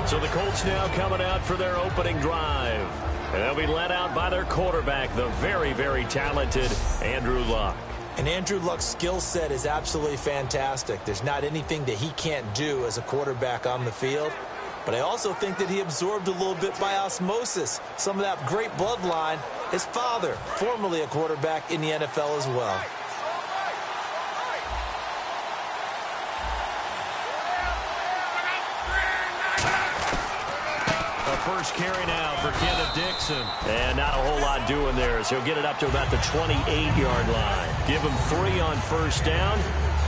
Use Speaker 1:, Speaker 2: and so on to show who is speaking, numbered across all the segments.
Speaker 1: So the Colts now coming out for their opening drive. And they'll be led out by their quarterback, the very, very talented Andrew Luck.
Speaker 2: And Andrew Luck's skill set is absolutely fantastic. There's not anything that he can't do as a quarterback on the field. But I also think that he absorbed a little bit by osmosis some of that great bloodline. His father, formerly a quarterback in the NFL as well.
Speaker 1: First carry now for Kenneth Dixon. And not a whole lot doing there, as he'll get it up to about the 28-yard line. Give him 3 on first down.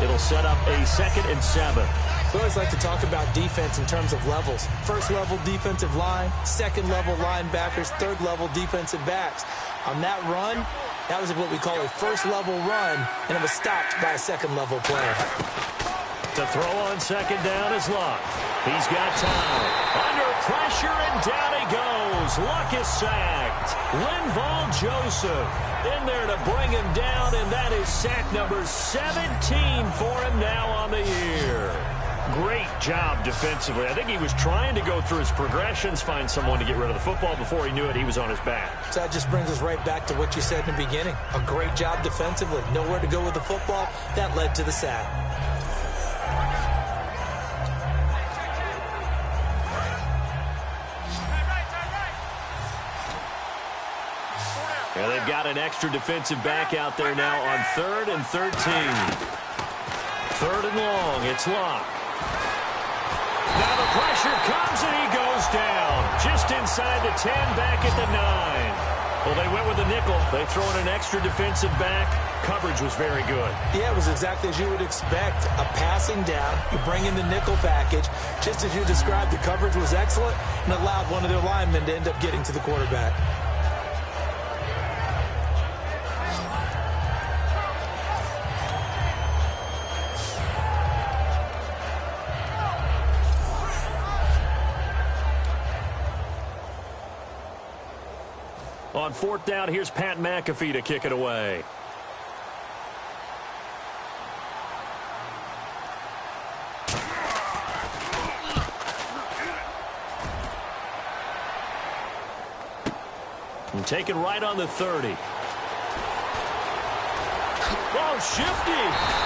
Speaker 1: It'll set up a 2nd and 7.
Speaker 2: We always like to talk about defense in terms of levels. First-level defensive line, second-level linebackers, third-level defensive backs. On that run, that was what we call a first-level run, and it was stopped by a second-level player.
Speaker 1: To throw on second down is Luck. He's got time. Under pressure, and down he goes. Luck is sacked. Linval Joseph in there to bring him down, and that is sack number 17 for him now on the year. Great job defensively. I think he was trying to go through his progressions, find someone to get rid of the football. Before he knew it, he was on his back.
Speaker 2: So that just brings us right back to what you said in the beginning. A great job defensively. Nowhere to go with the football. That led to the sack.
Speaker 1: And they've got an extra defensive back out there now on 3rd and 13. 3rd and long. It's Luck. Now the pressure comes, and he goes down. Just inside the 10, back at the 9. Well, they went with the nickel. They throw in an extra defensive back. Coverage was very good.
Speaker 2: Yeah, it was exactly as you would expect. A passing down. You bring in the nickel package. Just as you described, the coverage was excellent and allowed one of their linemen to end up getting to the quarterback.
Speaker 1: On 4th down, here's Pat McAfee to kick it away. And taken right on the 30. Oh, shifty.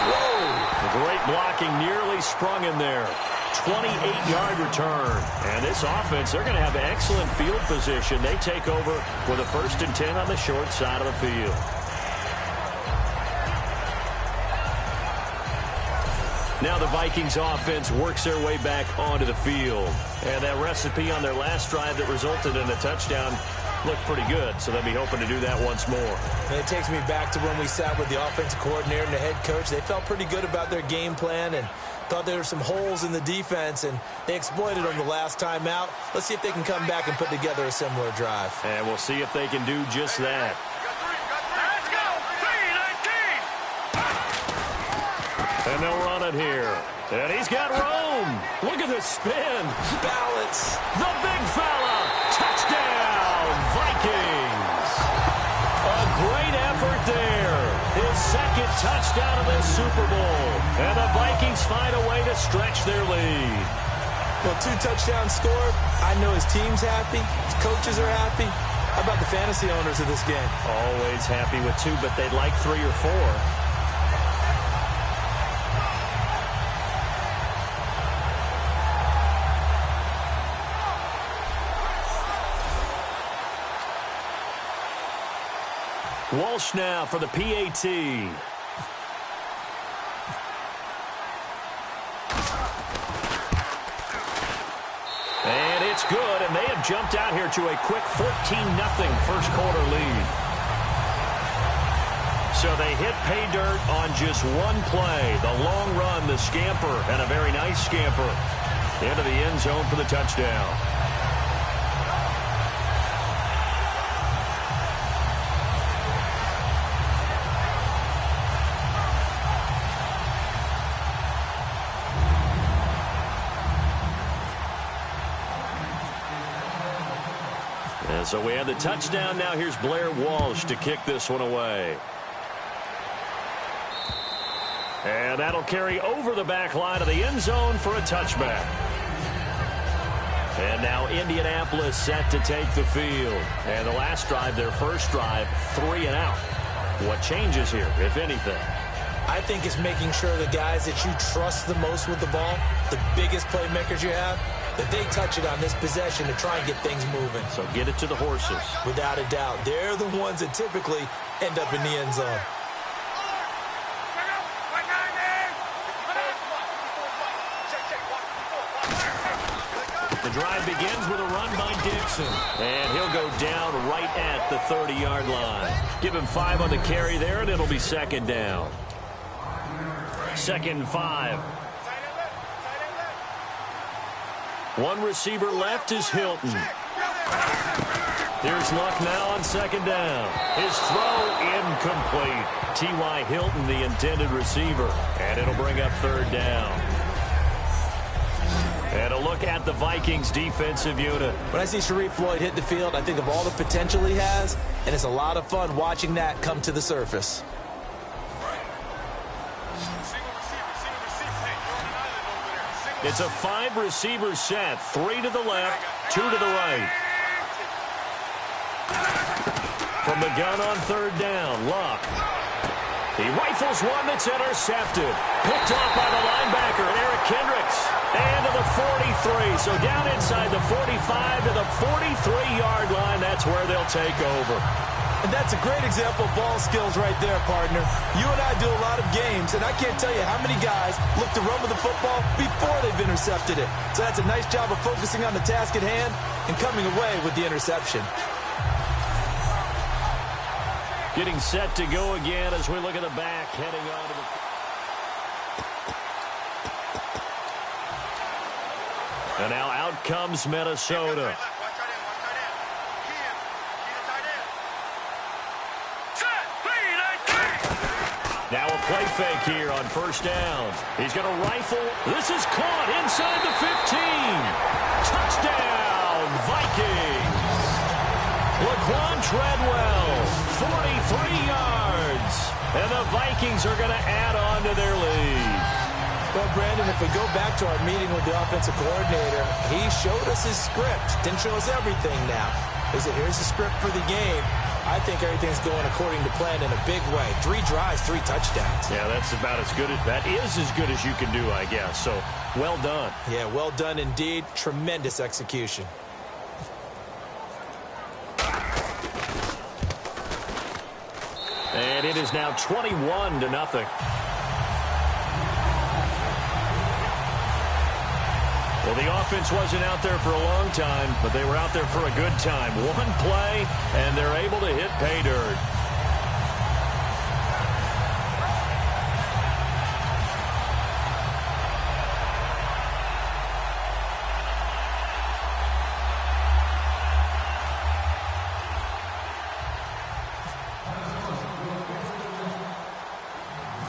Speaker 1: Whoa. Great blocking, nearly sprung in there. 28-yard return. And this offense, they're going to have excellent field position. They take over with a 1st and 10 on the short side of the field. Now the Vikings offense works their way back onto the field. And that recipe on their last drive that resulted in a touchdown looked pretty good, so they'll be hoping to do that once more.
Speaker 2: And it takes me back to when we sat with the offensive coordinator and the head coach. They felt pretty good about their game plan and thought there were some holes in the defense, and they exploited them the last time out. Let's see if they can come back and put together a similar drive.
Speaker 1: And we'll see if they can do just that.
Speaker 3: Let's go! 3-19!
Speaker 1: And they'll run it here. And he's got room. Look at the spin.
Speaker 2: Balance.
Speaker 1: The big fella. Touchdown, Vikings. A great effort there. His 2nd touchdown of this Super Bowl. And the Vikings find a way to stretch their lead.
Speaker 2: Well, 2 touchdowns scored. I know his team's happy. His coaches are happy. How about the fantasy owners of this game?
Speaker 1: Always happy with 2, but they'd like 3 or 4. Walsh now for the PAT. And it's good, and they have jumped out here to a quick 14-0 first quarter lead. So they hit pay dirt on just one play. The long run, the scamper, and a very nice scamper into the end zone for the touchdown. And so we have the touchdown. Now here's Blair Walsh to kick this one away. And that'll carry over the back line of the end zone for a touchback. And now Indianapolis set to take the field. And the last drive, their first drive, 3 and out. What changes here, if anything?
Speaker 2: I think it's making sure the guys that you trust the most with the ball, the biggest playmakers you have, that they touch it on this possession to try and get things moving.
Speaker 1: So get it to the horses.
Speaker 2: Without a doubt. They're the ones that typically end up in the end zone.
Speaker 1: The drive begins with a run by Dixon. And he'll go down right at the 30-yard line. Give him 5 on the carry there, and it'll be second down. 2nd and 5. One receiver left is Hilton. Here's Luck now on 2nd down. His throw incomplete. T.Y. Hilton, the intended receiver. And it'll bring up 3rd down. And a look at the Vikings defensive unit.
Speaker 2: When I see Sharif Floyd hit the field, I think of all the potential he has, and it's a lot of fun watching that come to the surface.
Speaker 1: It's a 5-receiver set. 3 to the left, 2 to the right. From the gun on 3rd down, Luck. He rifles one that's intercepted. Picked off by the linebacker, Eric Kendricks. And to the 43. So down inside the 45 to the 43-yard line. That's where they'll take over.
Speaker 2: And that's a great example of ball skills right there, partner. You and I do a lot of games, and I can't tell you how many guys look to run with the football before they've intercepted it. So that's a nice job of focusing on the task at hand and coming away with the interception.
Speaker 1: Getting set to go again as we look at the back, heading on to the... And now out comes Minnesota. Now a play fake here on 1st down. He's going to rifle. This is caught inside the 15. Touchdown, Vikings. Laquan Treadwell, 43 yards. And the Vikings are going to add on to their lead.
Speaker 2: Well, Brandon, if we go back to our meeting with the offensive coordinator, he showed us his script. Didn't show us everything now. He said, here's the script for the game. I think everything's going according to plan in a big way. 3 drives, 3 touchdowns.
Speaker 1: Yeah, that's about as good as that is as good as you can do, I guess. So, well done.
Speaker 2: Yeah, well done indeed. Tremendous execution.
Speaker 1: And it is now 21-0. Well, the offense wasn't out there for a long time, but they were out there for a good time. One play, and they're able to hit pay dirt.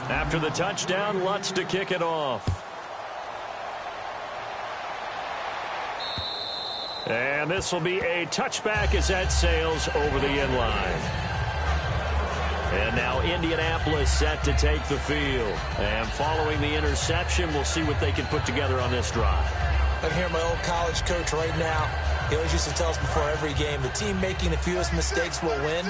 Speaker 1: After the touchdown, Lutz to kick it off. And this will be a touchback as that sails over the end line. And now Indianapolis set to take the field. And following the interception, we'll see what they can put together on this drive.
Speaker 2: I can hear my old college coach right now. He always used to tell us before every game, the team making the fewest mistakes will win.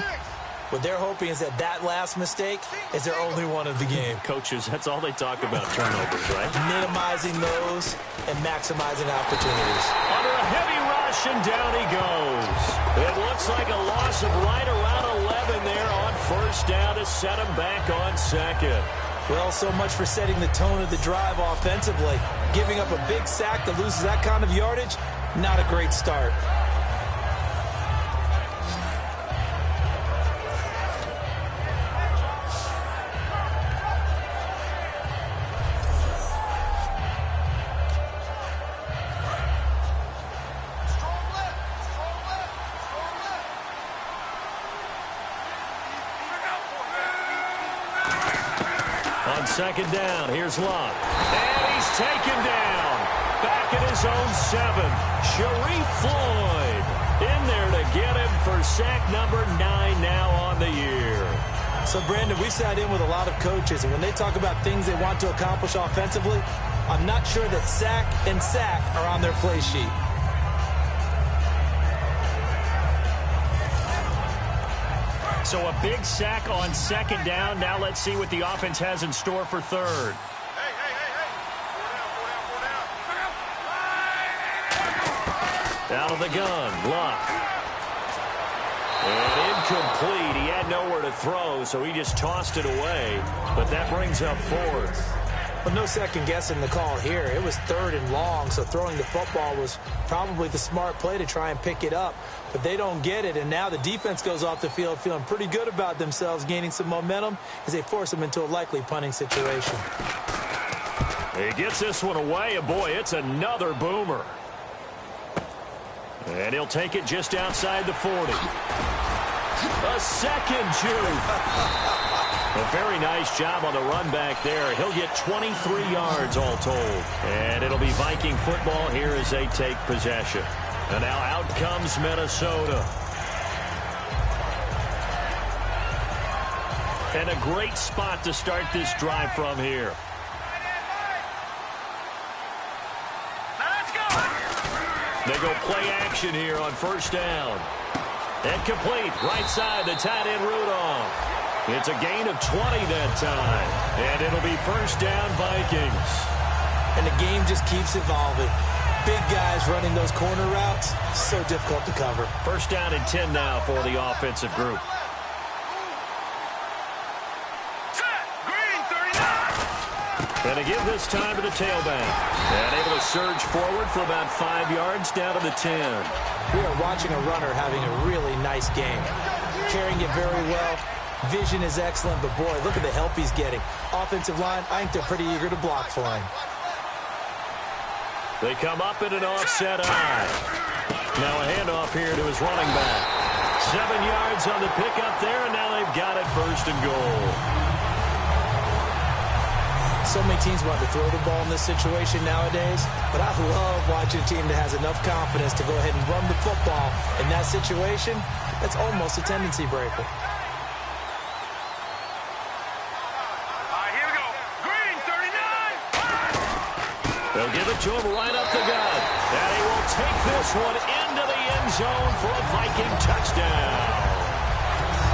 Speaker 2: What they're hoping is that that last mistake is their only one of the game.
Speaker 1: Coaches, that's all they talk about, turnovers, right?
Speaker 2: Minimizing those and maximizing opportunities.
Speaker 1: Under a heavy rush, and down he goes. It looks like a loss of right around 11 there on 1st down to set him back on 2nd.
Speaker 2: Well, so much for setting the tone of the drive offensively. Giving up a big sack that loses that kind of yardage, not a great start.
Speaker 1: On 2nd down, here's Luck. And he's taken down. Back at his own 7. Sharif Floyd in there to get him for sack number 9 now on the year.
Speaker 2: So, Brandon, we sat in with a lot of coaches, and when they talk about things they want to accomplish offensively, I'm not sure that sack and sack are on their play sheet.
Speaker 1: So a big sack on second down. Now let's see what the offense has in store for third.
Speaker 3: Hey.
Speaker 1: Out of the gun, Luck. And incomplete. He had nowhere to throw, so he just tossed it away. But that brings up fourth.
Speaker 2: Well, no second guessing the call here. It was third and long, so throwing the football was probably the smart play to try and pick it up. But they don't get it, and now the defense goes off the field feeling pretty good about themselves, gaining some momentum as they force them into a likely punting situation.
Speaker 1: He gets this one away, and boy, it's another boomer. And he'll take it just outside the 40. A second juke. A very nice job on the run back there. He'll get 23 yards all told. And it'll be Viking football here as they take possession. And now out comes Minnesota. And a great spot to start this drive from here.
Speaker 3: Let's go.
Speaker 1: They go play action here on first down. And complete. Right side, the tight end Rudolph. It's a gain of 20 that time. And it'll be first down Vikings.
Speaker 2: And the game just keeps evolving. Big guys running those corner routes, so difficult to cover.
Speaker 1: First down and 10 now for the offensive group.
Speaker 3: Set. Green, 39.
Speaker 1: And to give this time to the tailback. And able to surge forward for about 5 yards down to the 10.
Speaker 2: We are watching a runner having a really nice game. Carrying it very well. Vision is excellent, but boy, look at the help he's getting. Offensive line, I think they're pretty eager to block for him.
Speaker 1: They come up in an offset eye. Now a handoff here to his running back. 7 yards on the pickup there, and now they've got it first and goal.
Speaker 2: So many teams want to throw the ball in this situation nowadays, but I love watching a team that has enough confidence to go ahead and run the football. In that situation, that's almost a tendency breaker.
Speaker 1: They'll give it to him right up the gut. And he will take this one into the end zone for a Viking touchdown.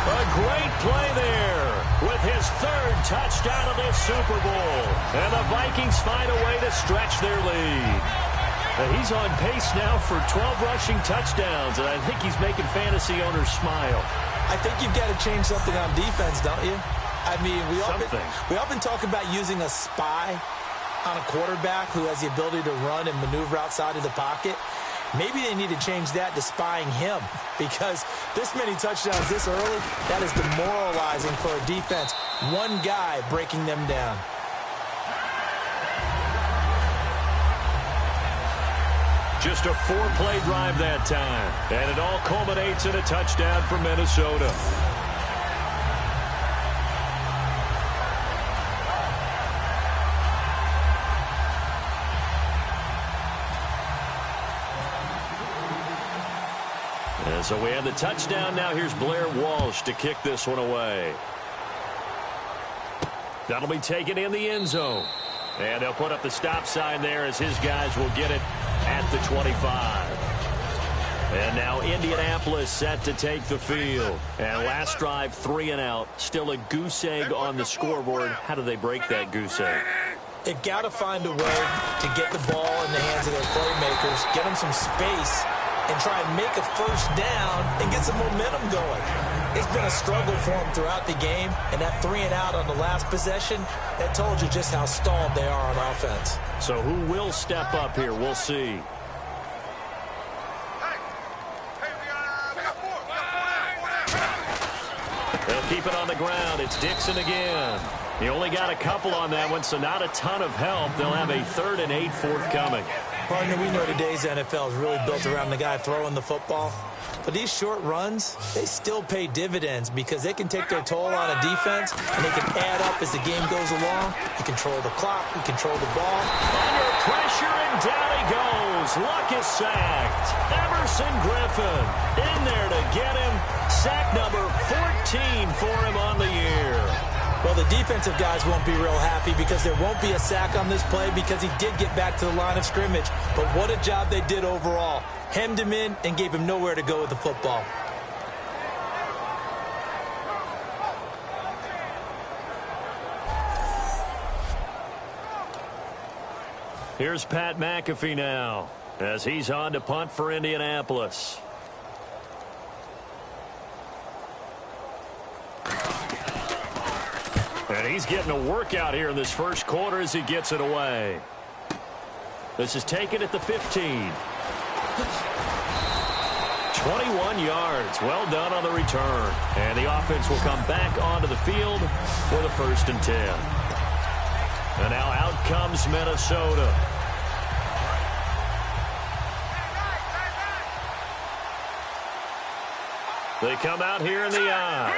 Speaker 1: A great play there with his third touchdown of this Super Bowl. And the Vikings find a way to stretch their lead. And he's on pace now for 12 rushing touchdowns, and I think he's making fantasy owners smile.
Speaker 2: I think you've got to change something on defense, don't you? I mean, we often talk about using a spy on a quarterback who has the ability to run and maneuver outside of the pocket. Maybe they need to change that to spying him, because this many touchdowns this early, that is demoralizing for a defense. One guy breaking them down.
Speaker 1: Just a 4-play drive that time, and it all culminates in a touchdown for Minnesota. And so we have the touchdown. Now here's Blair Walsh to kick this one away. That'll be taken in the end zone. And they'll put up the stop sign there as his guys will get it at the 25. And now Indianapolis set to take the field. And last drive, 3 and out. Still a goose egg on the scoreboard. How do they break that goose egg?
Speaker 2: They've got to find a way to get the ball in the hands of their playmakers, get them some space, and try and make a first down and get some momentum going. It's been a struggle for them throughout the game, and that 3 and out on the last possession, that told you just how stalled they are on offense.
Speaker 1: So who will step up here? We'll see. They'll keep it on the ground. It's Dixon again. He only got a couple on that one, so not a ton of help. They'll have a 3rd and 8 forthcoming.
Speaker 2: Partner, we know today's NFL is really built around the guy throwing the football. But these short runs, they still pay dividends because they can take their toll on a defense, and they can add up as the game goes along. You control the clock, you control the ball.
Speaker 1: Under pressure, and down he goes. Luck is sacked. Emerson Griffin in there to get him. Sack number 14 for him on the year.
Speaker 2: Well, the defensive guys won't be real happy because there won't be a sack on this play because he did get back to the line of scrimmage. But what a job they did overall. Hemmed him in and gave him nowhere to go with the football.
Speaker 1: Here's Pat McAfee now as he's on to punt for Indianapolis. And he's getting a workout here in this first quarter as he gets it away. This is taken at the 15. 21 yards. Well done on the return. And the offense will come back onto the field for the 1st and 10. And now out comes Minnesota. They come out here in the eye.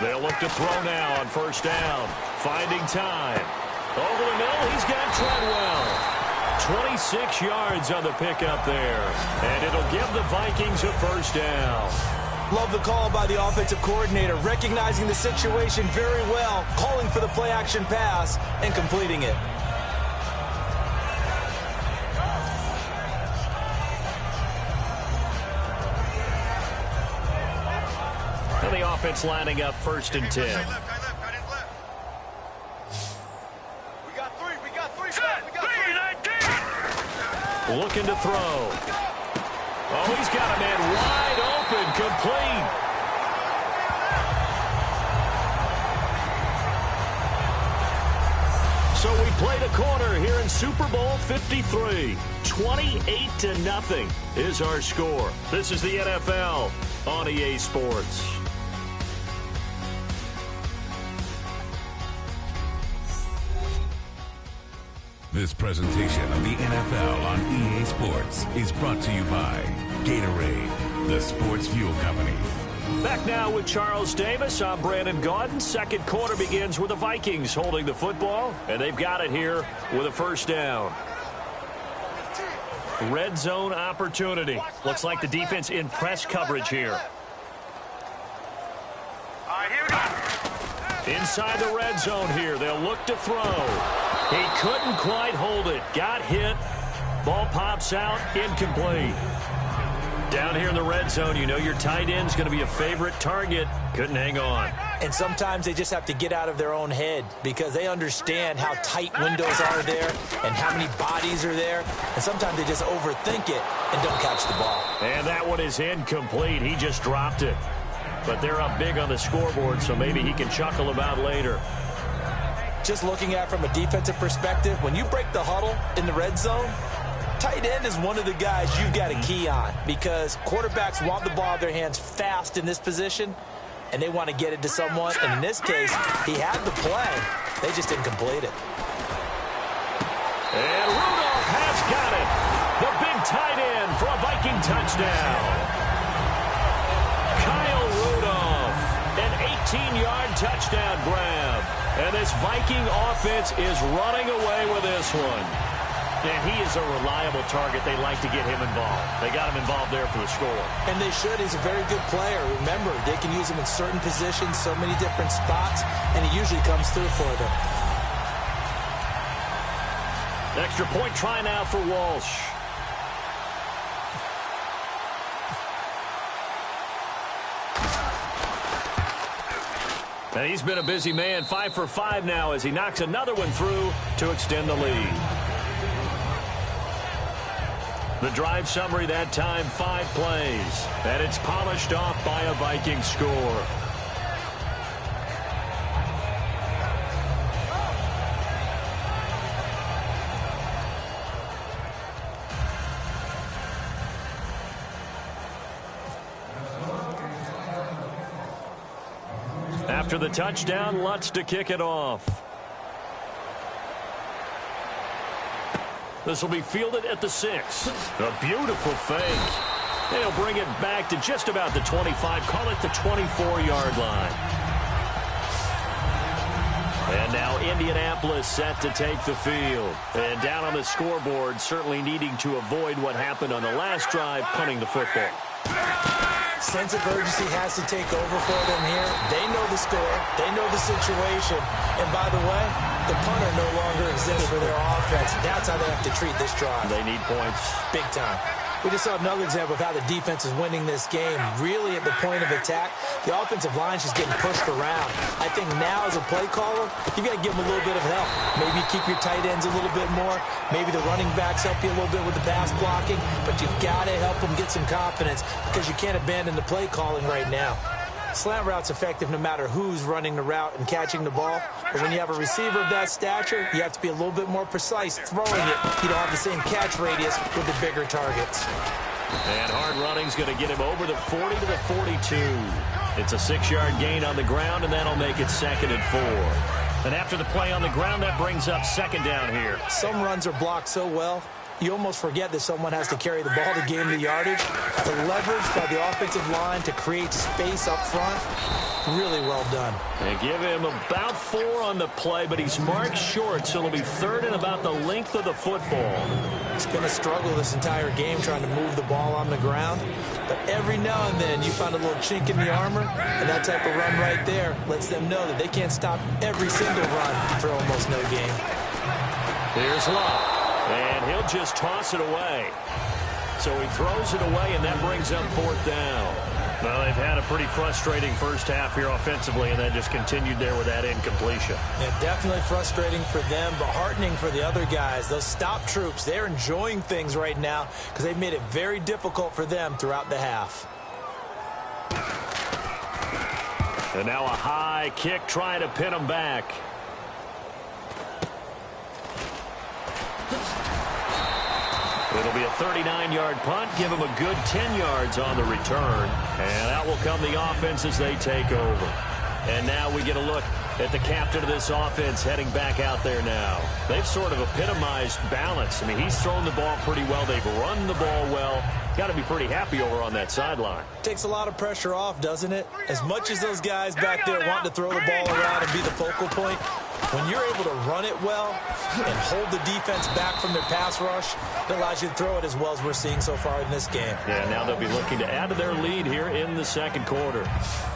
Speaker 1: They'll look to throw now on 1st down. Finding time. Over the middle, he's got Treadwell. 26 yards on the pickup there. And it'll give the Vikings a 1st down.
Speaker 2: Love the call by the offensive coordinator, recognizing the situation very well, calling for the play-action pass, and completing it.
Speaker 1: And the offense lining up 1st and 10. Looking to throw. Oh, he's got a man wide open, complete. So we played a quarter here in Super Bowl 53. 28-0 is our score. This is the NFL on EA Sports.
Speaker 4: This presentation of the NFL on EA Sports is brought to you by Gatorade, the sports fuel company.
Speaker 1: Back now with Charles Davis. I'm Brandon Gaudin. Second quarter begins with the Vikings holding the football, and they've got it here with a 1st down. Red zone opportunity. Looks like the defense in press coverage here.
Speaker 3: All right, here we go.
Speaker 1: Inside the red zone here, they'll look to throw. He couldn't quite hold it. Got hit. Ball pops out. Incomplete. Down here in the red zone, you know your tight end's going to be a favorite target. Couldn't hang on.
Speaker 2: And sometimes they just have to get out of their own head because they understand how tight windows are there and how many bodies are there. And sometimes they just overthink it and don't catch the ball.
Speaker 1: And that one is incomplete. He just dropped it. But they're up big on the scoreboard, so maybe he can chuckle about later.
Speaker 2: Just looking at it from a defensive perspective, when you break the huddle in the red zone, tight end is one of the guys you've got to key on because quarterbacks want the ball out of their hands fast in this position, and they want to get it to someone. And in this case, he had the play. They just didn't complete it.
Speaker 1: And Rudolph has got it. The big tight end for a Viking touchdown. Kyle Rudolph, an 18-yard touchdown grab. And this Viking offense is running away with this one. And he is a reliable target. They like to get him involved. They got him involved there for the score.
Speaker 2: And they should. He's a very good player. Remember, they can use him in certain positions, so many different spots, and he usually comes through for them.
Speaker 1: Extra point try now for Walsh. And he's been a busy man, 5 for 5 now as he knocks another one through to extend the lead. The drive summary that time, 5 plays. And it's polished off by a Viking score. After the touchdown, Lutz to kick it off. This will be fielded at the 6. A beautiful fake. They'll bring it back to just about the 25. Call it the 24-yard line. And now Indianapolis set to take the field. And down on the scoreboard, certainly needing to avoid what happened on the last drive, punting the football.
Speaker 2: Sense of urgency has to take over for them here. They know the score. They know the situation. And by the way, the punter no longer exists for their offense. That's how they have to treat this drive.
Speaker 1: They need points.
Speaker 2: Big time. We just saw another example of how the defense is winning this game. Really at the point of attack, the offensive line is just getting pushed around. I think now as a play caller, you got to give them a little bit of help. Maybe keep your tight ends a little bit more. Maybe the running backs help you a little bit with the pass blocking. But you've got to help them get some confidence because you can't abandon the play calling right now. Slant route's effective no matter who's running the route and catching the ball. But when you have a receiver of that stature, you have to be a little bit more precise throwing it. You don't have the same catch radius with the bigger targets.
Speaker 1: And hard running's going to get him over the 40 to the 42. It's a 6-yard gain on the ground, and that'll make it 2nd and 4. And after the play on the ground, that brings up 2nd down here.
Speaker 2: Some runs are blocked so well, you almost forget that someone has to carry the ball to gain the yardage. The leverage by the offensive line to create space up front, really well done.
Speaker 1: They give him about 4 on the play, but he's marked short, so it'll be 3rd and about the length of the football.
Speaker 2: It's been a struggle this entire game trying to move the ball on the ground. But every now and then you find a little chink in the armor, and that type of run right there lets them know that they can't stop every single run for almost no gain.
Speaker 1: Here's Love. And he'll just toss it away. So he throws it away, and that brings up 4th down. Well, they've had a pretty frustrating first half here offensively, and then just continued there with that incompletion.
Speaker 2: Yeah, definitely frustrating for them, but heartening for the other guys. Those stop troops, they're enjoying things right now because they've made it very difficult for them throughout the half.
Speaker 1: And now a high kick trying to pin them back. It'll be a 39-yard punt. Give them a good 10 yards on the return. And out will come the offense as they take over. And now we get a look at the captain of this offense heading back out there now. They've sort of epitomized balance. I mean, he's thrown the ball pretty well. They've run the ball well. Got to be pretty happy over on that sideline.
Speaker 2: Takes a lot of pressure off, doesn't it? As much as those guys back there want to throw the ball around and be the focal point, when you're able to run it well and hold the defense back from their pass rush, it allows you to throw it as well as we're seeing so far in this game.
Speaker 1: Yeah, now they'll be looking to add to their lead here in the 2nd quarter.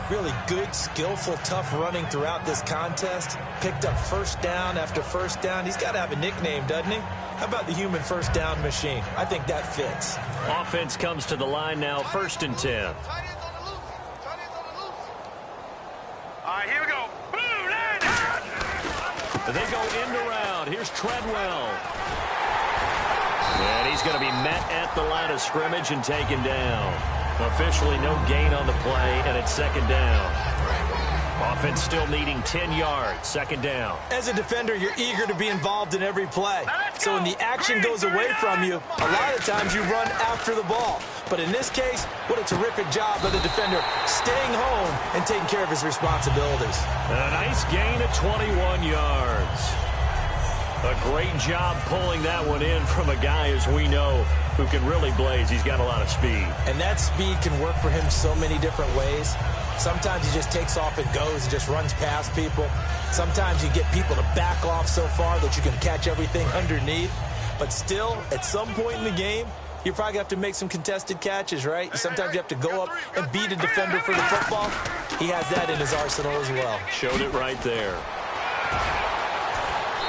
Speaker 2: Really good, skillful, tough running throughout this contest. Picked up first down after first down. He's got to have a nickname, doesn't he? How about the human first down machine? I think that fits.
Speaker 1: Offense comes to the line now, 1st and 10.
Speaker 3: All right, here we go.
Speaker 1: They go end around. Here's Treadwell. And he's going to be met at the line of scrimmage and taken down. Officially no gain on the play, and it's 2nd down. Offense still needing 10 yards, 2nd down.
Speaker 2: As a defender, you're eager to be involved in every play. So when the action goes away from you, a lot of times you run after the ball. But in this case, what a terrific job by the defender staying home and taking care of his responsibilities.
Speaker 1: A nice gain of 21 yards. A great job pulling that one in from a guy, as we know, who can really blaze. He's got a lot of speed.
Speaker 2: And that speed can work for him so many different ways. Sometimes he just takes off and goes and just runs past people. Sometimes you get people to back off so far that you can catch everything underneath. But still, at some point in the game, you probably have to make some contested catches, right? Sometimes you have to go up and beat a defender for the football. He has that in his arsenal as well.
Speaker 1: Showed it right there.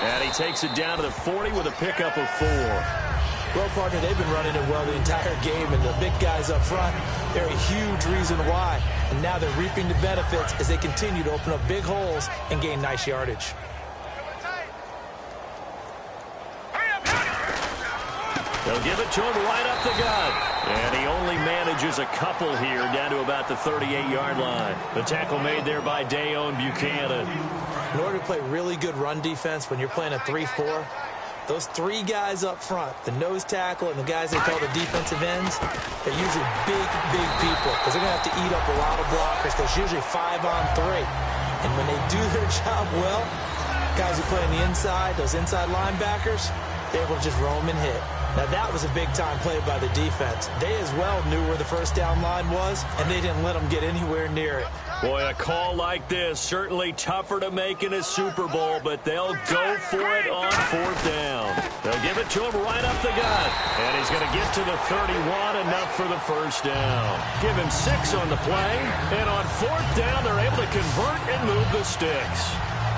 Speaker 1: And he takes it down to the 40 with a pickup of 4.
Speaker 2: Well, partner, they've been running it well the entire game, and the big guys up front, they're a huge reason why. And now they're reaping the benefits as they continue to open up big holes and gain nice yardage.
Speaker 1: They'll give it to him right up the gut. And he only manages a couple here down to about the 38-yard line. The tackle made there by Dayon Buchanan.
Speaker 2: In order to play really good run defense when you're playing a 3-4, those 3 guys up front, the nose tackle and the guys they call the defensive ends, they're usually big people because they're going to have to eat up a lot of blockers because it's usually 5 on 3. And when they do their job well, guys who play on the inside, those inside linebackers, they're able to just roam and hit. Now, that was a big-time play by the defense. They as well knew where the first down line was, and they didn't let them get anywhere near it.
Speaker 1: Boy, a call like this, certainly tougher to make in a Super Bowl, but they'll go for it on 4th down. They'll give it to him right up the gut. And he's going to get to the 31, enough for the first down. Give him 6 on the play, and on 4th down, they're able to convert and move the sticks.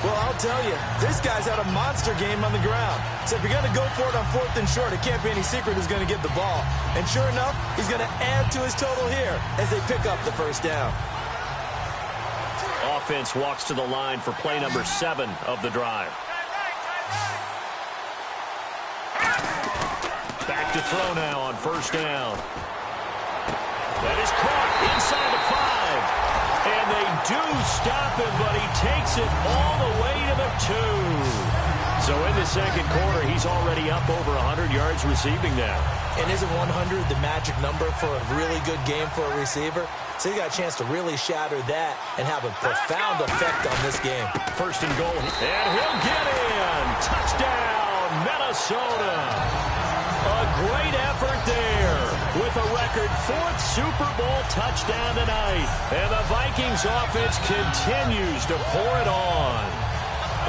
Speaker 2: Well, I'll tell you, this guy's had a monster game on the ground. So if you're going to go for it on 4th and short, it can't be any secret who's going to get the ball. And sure enough, he's going to add to his total here as they pick up the first down.
Speaker 1: Offense walks to the line for play number 7 of the drive. Back to throw now on first down. That is caught inside the 5. And they do stop him, but he takes it all the way to the 2. So in the second quarter, he's already up over 100 yards receiving now.
Speaker 2: And isn't 100 the magic number for a really good game for a receiver? So he got a chance to really shatter that and have a profound effect on this game.
Speaker 1: First and goal. And he'll get in. Touchdown, Minnesota. A great effort there with a record 4th Super Bowl touchdown tonight. And the Vikings offense continues to pour it on.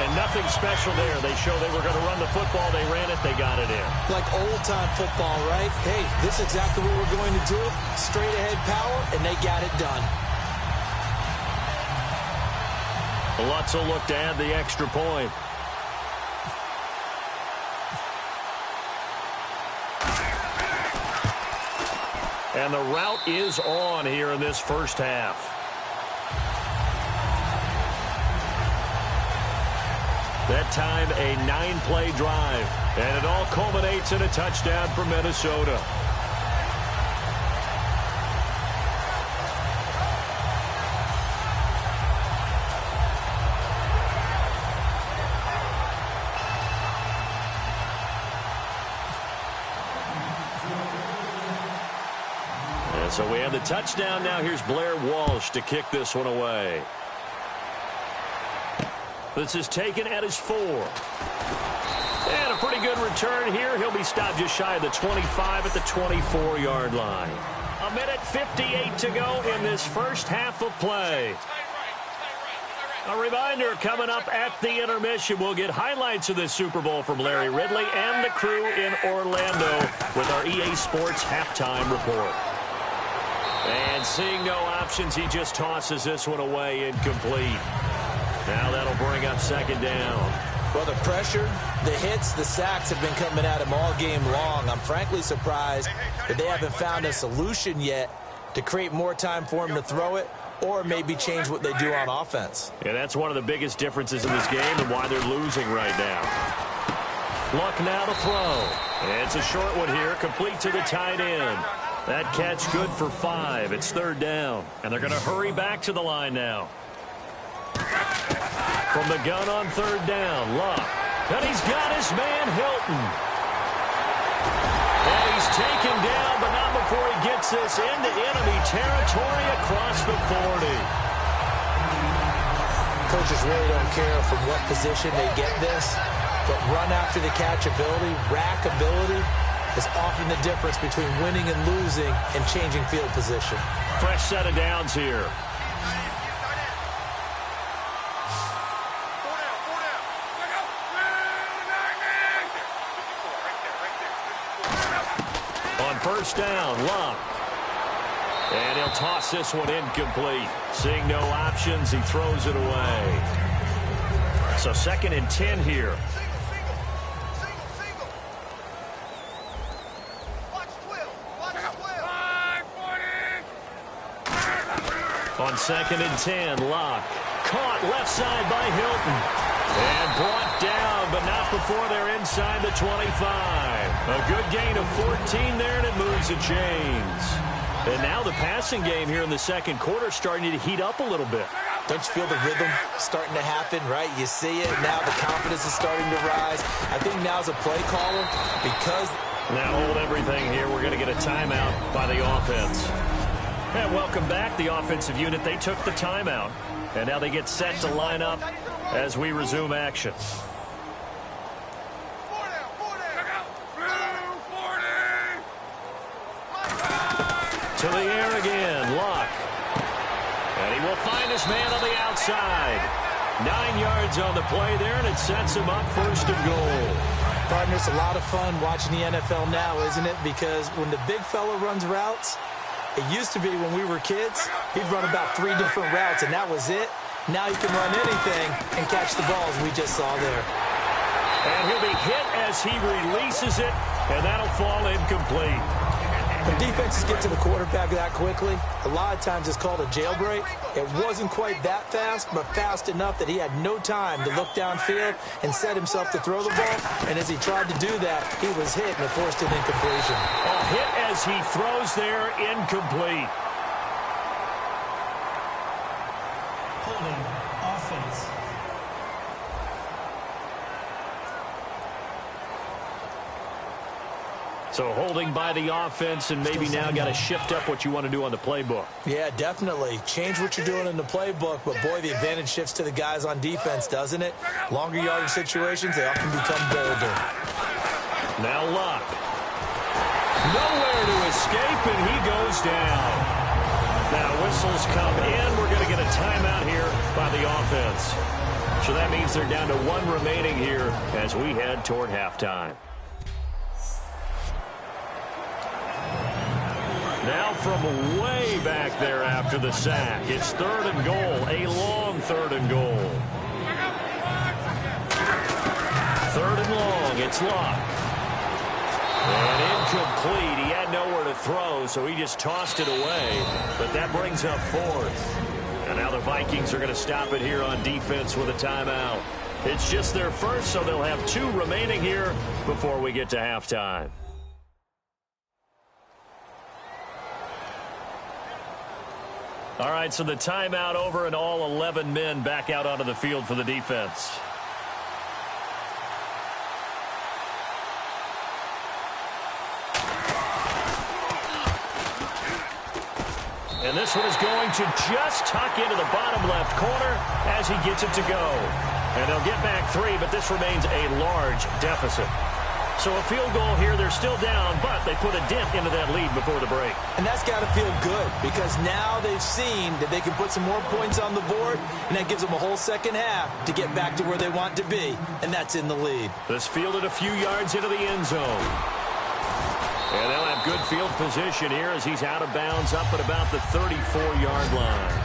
Speaker 1: And nothing special there. They show they were going to run the football. They ran it. They got it in.
Speaker 2: Like old-time football, right? Hey, this is exactly what we're going to do. Straight-ahead power, and they got it done.
Speaker 1: Lutz will look to add the extra point. And the route is on here in this first half. That time, a 9-play drive. And it all culminates in a touchdown for Minnesota. So we have the touchdown. Now here's Blair Walsh to kick this one away. This is taken at his 4. And a pretty good return here. He'll be stopped just shy of the 25 at the 24-yard line. 1:58 to go in this first half of play. A reminder, coming up at the intermission, we'll get highlights of this Super Bowl from Larry Ridley and the crew in Orlando with our EA Sports halftime report. And seeing no options, he just tosses this one away incomplete. Now that'll bring up second down.
Speaker 2: Well, the pressure, the hits, the sacks have been coming at him all game long. I'm frankly surprised that they haven't found a solution yet to create more time for him to throw it or maybe change what they do on offense.
Speaker 1: Yeah, that's one of the biggest differences in this game and why they're losing right now. Luck now to throw. And it's a short one here, complete to the tight end. That catch good for 5. It's third down. And they're going to hurry back to the line now. From the gun on third down, Luck. And he's got his man Hilton. And he's taken down, but not before he gets this into enemy territory across the 40.
Speaker 2: Coaches really don't care from what position they get this, but run after the catch ability, rack ability, is often the difference between winning and losing and changing field position.
Speaker 1: Fresh set of downs here. On first down, Luck. And he'll toss this one incomplete. Seeing no options, he throws it away. So 2nd and 10 here. On 2nd and 10, Luck. Caught left side by Hilton. And brought down, but not before they're inside the 25. A good gain of 14 there, and it moves the chains. And now the passing game here in the second quarter starting to heat up a little bit.
Speaker 2: Don't you feel the rhythm starting to happen, right? You see it, now the confidence is starting to rise. I think now's a play caller because...
Speaker 1: Now hold everything here. We're going to get a timeout by the offense. And welcome back, the offensive unit. They took the timeout, and now they get set to line up as we resume action. To the air again, Luck. And he will find his man on the outside. 9 yards on the play there, and it sets him up first and goal.
Speaker 2: Partner, it's a lot of fun watching the NFL now, isn't it? Because when the big fella runs routes, it used to be when we were kids, he'd run about 3 different routes, and that was it. Now he can run anything and catch the balls we just saw there.
Speaker 1: And he'll be hit as he releases it, and that'll fall incomplete.
Speaker 2: When defenses get to the quarterback that quickly, a lot of times it's called a jailbreak. It wasn't quite that fast, but fast enough that he had no time to look downfield and set himself to throw the ball. And as he tried to do that, he was hit and it forced an incompletion.
Speaker 1: A hit as he throws there, incomplete.
Speaker 5: Holding offense.
Speaker 1: So holding by the offense, and maybe now got to shift up what you want to do on the playbook.
Speaker 2: Yeah, definitely. Change what you're doing in the playbook, but boy, the advantage shifts to the guys on defense, doesn't it? Longer yardage situations, they often become bolder.
Speaker 1: Now Luck. Nowhere to escape, and he goes down. Now whistles come in. We're going to get a timeout here by the offense. So that means they're down to one remaining here as we head toward halftime. Now from way back there after the sack, it's 3rd and goal, a long 3rd and goal. 3rd and long, it's Luck. And incomplete. He had nowhere to throw, so he just tossed it away. But that brings up 4th. And now the Vikings are going to stop it here on defense with a timeout. It's just their first, so they'll have 2 remaining here before we get to halftime. All right, so the timeout over and all 11 men back out onto the field for the defense. And this one is going to just tuck into the bottom left corner as he gets it to go. And they'll get back 3, but this remains a large deficit. So a field goal here, they're still down, but they put a dent into that lead before the break.
Speaker 2: And that's got to feel good because now they've seen that they can put some more points on the board, and that gives them a whole second half to get back to where they want to be, and that's in the lead.
Speaker 1: This fielded a few yards into the end zone. And they'll have good field position here as he's out of bounds up at about the 34-yard line.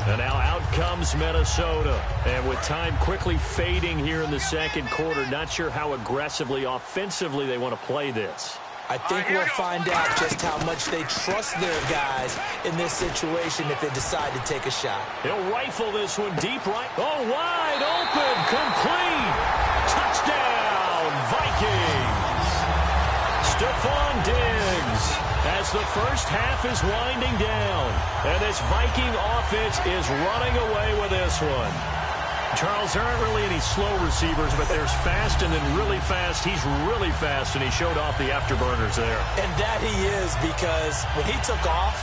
Speaker 1: And now out comes Minnesota. And with time quickly fading here in the second quarter, not sure how aggressively, offensively they want to play this.
Speaker 2: I think we'll find out just how much they trust their guys in this situation if they decide to take a shot.
Speaker 1: He'll rifle this one deep right. Oh, wide open, complete. Touchdown, Vikings. Stephon Diggs as the first half is winding down. And this Viking offense is running away with this one. Charles, there aren't really any slow receivers, but there's fast and then really fast. He's really fast, and he showed off the afterburners there.
Speaker 2: And that he is, because when he took off,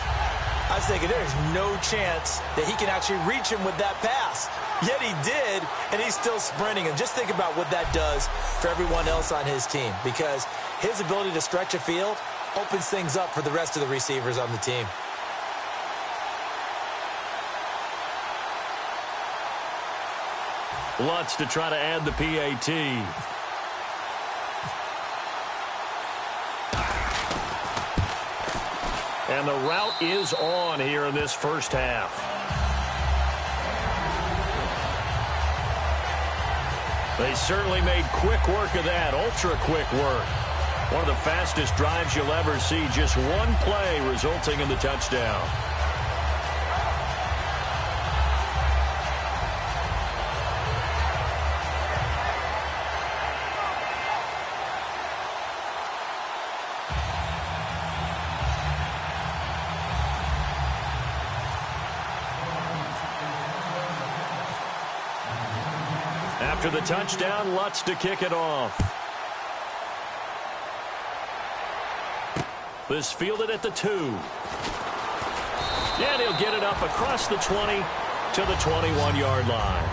Speaker 2: I was thinking there's no chance that he can actually reach him with that pass. Yet he did, and he's still sprinting. And just think about what that does for everyone else on his team, because his ability to stretch a field opens things up for the rest of the receivers on the team.
Speaker 1: Lutz to try to add the PAT. And the route is on here in this first half. They certainly made quick work of that, ultra quick work. One of the fastest drives you'll ever see, just one play resulting in the touchdown. After the touchdown, Lutz to kick it off. This fielded at the 2. And he'll get it up across the 20 to the 21-yard line.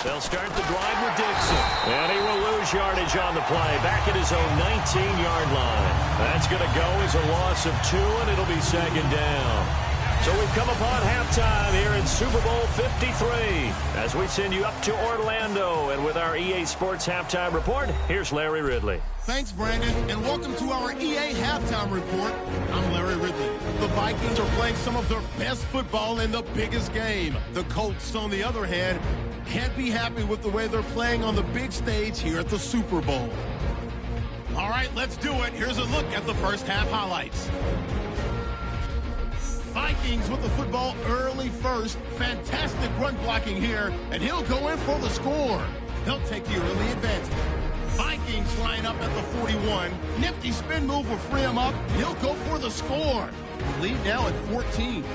Speaker 1: They'll start the drive with Dixon. And he will lose yardage on the play. Back at his own 19-yard line. That's going to go as a loss of 2, and it'll be second down. So we've come upon halftime here in Super Bowl 53 as we send you up to Orlando. And with our EA Sports Halftime Report, here's Larry Ridley.
Speaker 6: Thanks, Brandon, and welcome to our EA Halftime Report. I'm Larry Ridley. The Vikings are playing some of their best football in the biggest game. The Colts, on the other hand, can't be happy with the way they're playing on the big stage here at the Super Bowl. All right, let's do it. Here's a look at the first half highlights. Vikings with the football early first. Fantastic run blocking here, and he'll go in for the score. He'll take the early advantage. Vikings line up at the 41. Nifty spin move will free him up. He'll go for the score. Lead now at 14.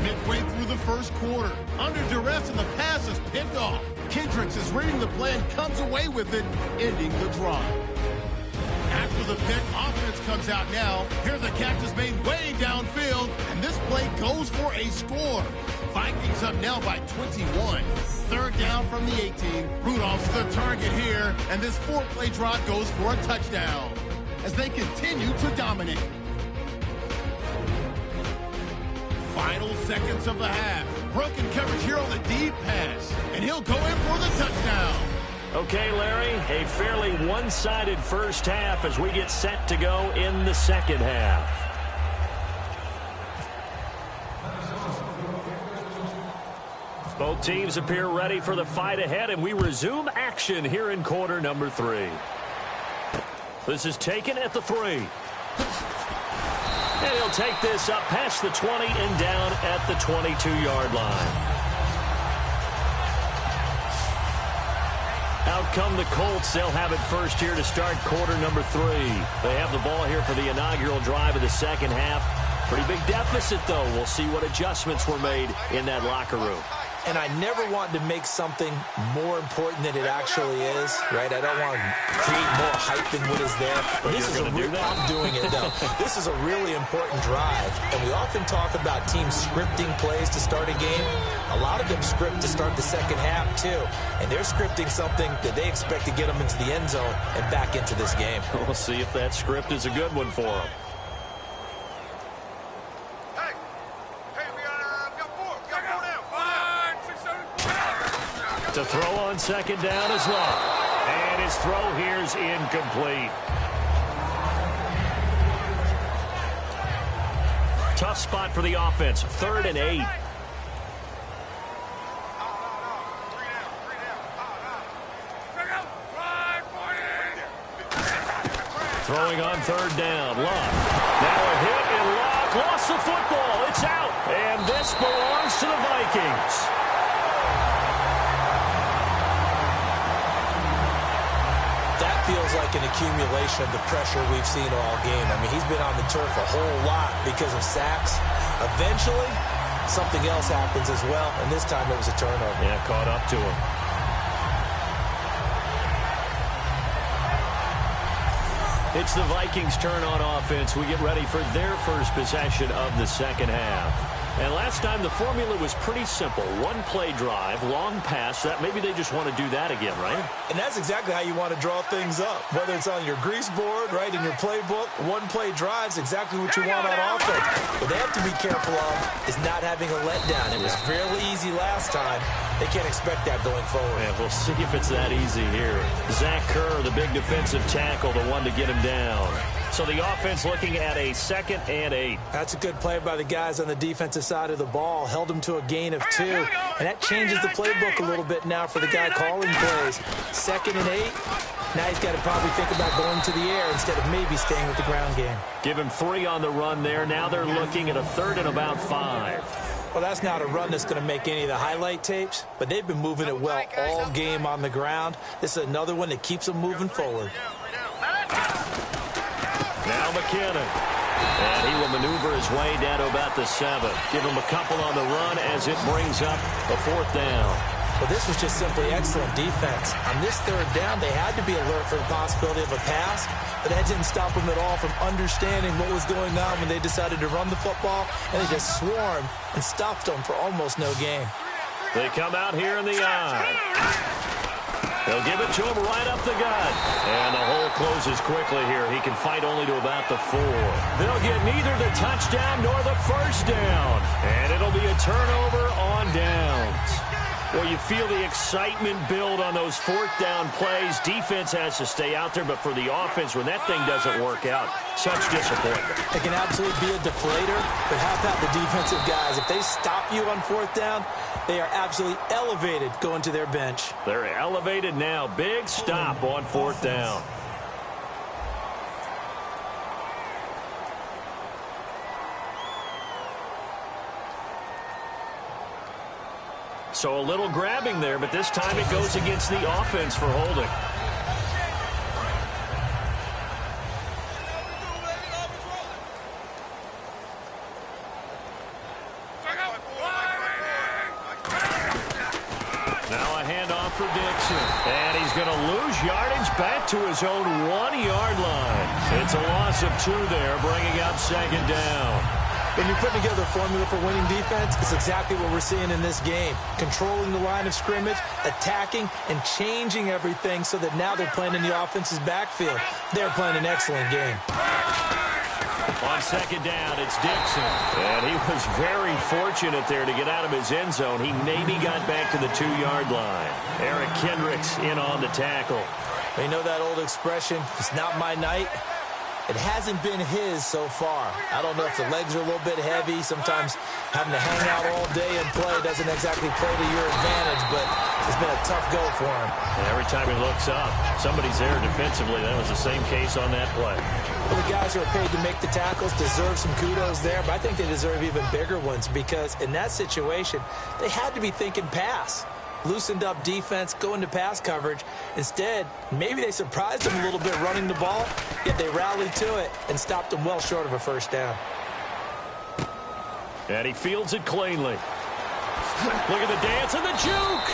Speaker 6: Midway through the first quarter, under duress, and the pass is picked off. Kendricks is reading the play and comes away with it, ending the drive. After the pick, offense comes out now. Here the catch is made way downfield, and this play goes for a score. Vikings up now by 21. Third down from the 18. Rudolph's the target here, and this 4-play drive goes for a touchdown as they continue to dominate. Final seconds of the half. Broken coverage here on the deep pass, and he'll go in for the touchdown.
Speaker 1: Okay, Larry, a fairly one-sided first half as we get set to go in the second half. Both teams appear ready for the fight ahead, and we resume action here in quarter number 3. This is taken at the 3. And he'll take this up past the 20 and down at the 22-yard line. Out come the Colts. They'll have it first here to start quarter number 3. They have the ball here for the inaugural drive of the second half. Pretty big deficit, though. We'll see what adjustments were made in that locker room.
Speaker 2: And I never want to make something more important than it actually is, right? I don't want to create more hype than what is there. But this is I'm doing it, though. This is a really important drive. And we often talk about teams scripting plays to start a game. A lot of them script to start the second half, too. And they're scripting something that they expect to get them into the end zone and back into this game.
Speaker 1: We'll see if that script is a good one for them. To throw on second down is Love. And his throw here's incomplete. Tough spot for the offense. 3rd and 8. Throwing on 3rd down. Love. Now a hit, and Love lost the football. It's out. And this belongs to the Vikings.
Speaker 2: Feels like an accumulation of the pressure we've seen all game. I mean, he's been on the turf a whole lot because of sacks. Eventually, something else happens as well, and this time it was a turnover.
Speaker 1: Yeah, caught up to him. It's the Vikings' turn on offense. We get ready for their first possession of the second half. And last time, the formula was pretty simple. 1-play drive, long pass. That maybe they just want to do that again, right?
Speaker 2: And that's exactly how you want to draw things up. Whether it's on your grease board, right, in your playbook, 1-play drive's exactly what you want on offense. What they have to be careful of is not having a letdown. It was fairly easy last time. They can't expect that going forward.
Speaker 1: Yeah, we'll see if it's that easy here. Zach Kerr, the big defensive tackle, the one to get him down. So the offense looking at a 2nd and 8.
Speaker 2: That's a good play by the guys on the defensive side of the ball. Held them to a gain of 2. And that changes the playbook a little bit now for the guy calling plays. 2nd and 8. Now he's got to probably think about going to the air instead of maybe staying with the ground game.
Speaker 1: Give him 3 on the run there. Now they're looking at a 3rd and about 5.
Speaker 2: Well, that's not a run that's going to make any of the highlight tapes, but they've been moving it well all game on the ground. This is another one that keeps them moving forward.
Speaker 1: Now McKinnon. And he will maneuver his way down to about the 7. Give him a couple on the run as it brings up a 4th down.
Speaker 2: Well, this was just simply excellent defense. On this 3rd down, they had to be alert for the possibility of a pass, but that didn't stop them at all from understanding what was going on when they decided to run the football, and they just swarmed and stopped them for almost no gain.
Speaker 1: They come out here in the eye. They'll give it to him right up the gut. And the hole closes quickly here. He can fight only to about the 4. They'll get neither the touchdown nor the first down. And it'll be a turnover on downs. Well, you feel the excitement build on those fourth down plays. Defense has to stay out there, but for the offense, when that thing doesn't work out, such disappointment.
Speaker 2: It can absolutely be a deflator, but how about the defensive guys? If they stop you on fourth down, they are absolutely elevated going to their bench.
Speaker 1: They're elevated now. Big stop on fourth down. So a little grabbing there, but this time it goes against the offense for holding. Now a handoff for Dixon. And he's going to lose yardage back to his own 1-yard line. It's a loss of 2 there, bringing up second down.
Speaker 2: When you're putting together a formula for winning defense, it's exactly what we're seeing in this game. Controlling the line of scrimmage, attacking, and changing everything so that now they're playing in the offense's backfield. They're playing an excellent game.
Speaker 1: On second down, it's Dixon. And he was very fortunate there to get out of his end zone. He maybe got back to the 2-yard line. Eric Kendricks in on the tackle.
Speaker 2: You know that old expression, it's not my night? It hasn't been his so far. I don't know if the legs are a little bit heavy. Sometimes having to hang out all day and play doesn't exactly play to your advantage, but it's been a tough go for him.
Speaker 1: And every time he looks up, somebody's there defensively. That was the same case on that play.
Speaker 2: Well, the guys who are paid to make the tackles deserve some kudos there, but I think they deserve even bigger ones because in that situation, they had to be thinking pass. Loosened up defense, go into pass coverage. Instead, maybe they surprised them a little bit running the ball, yet they rallied to it and stopped them well short of a first down.
Speaker 1: And he fields it cleanly. Look at the dance and the juke.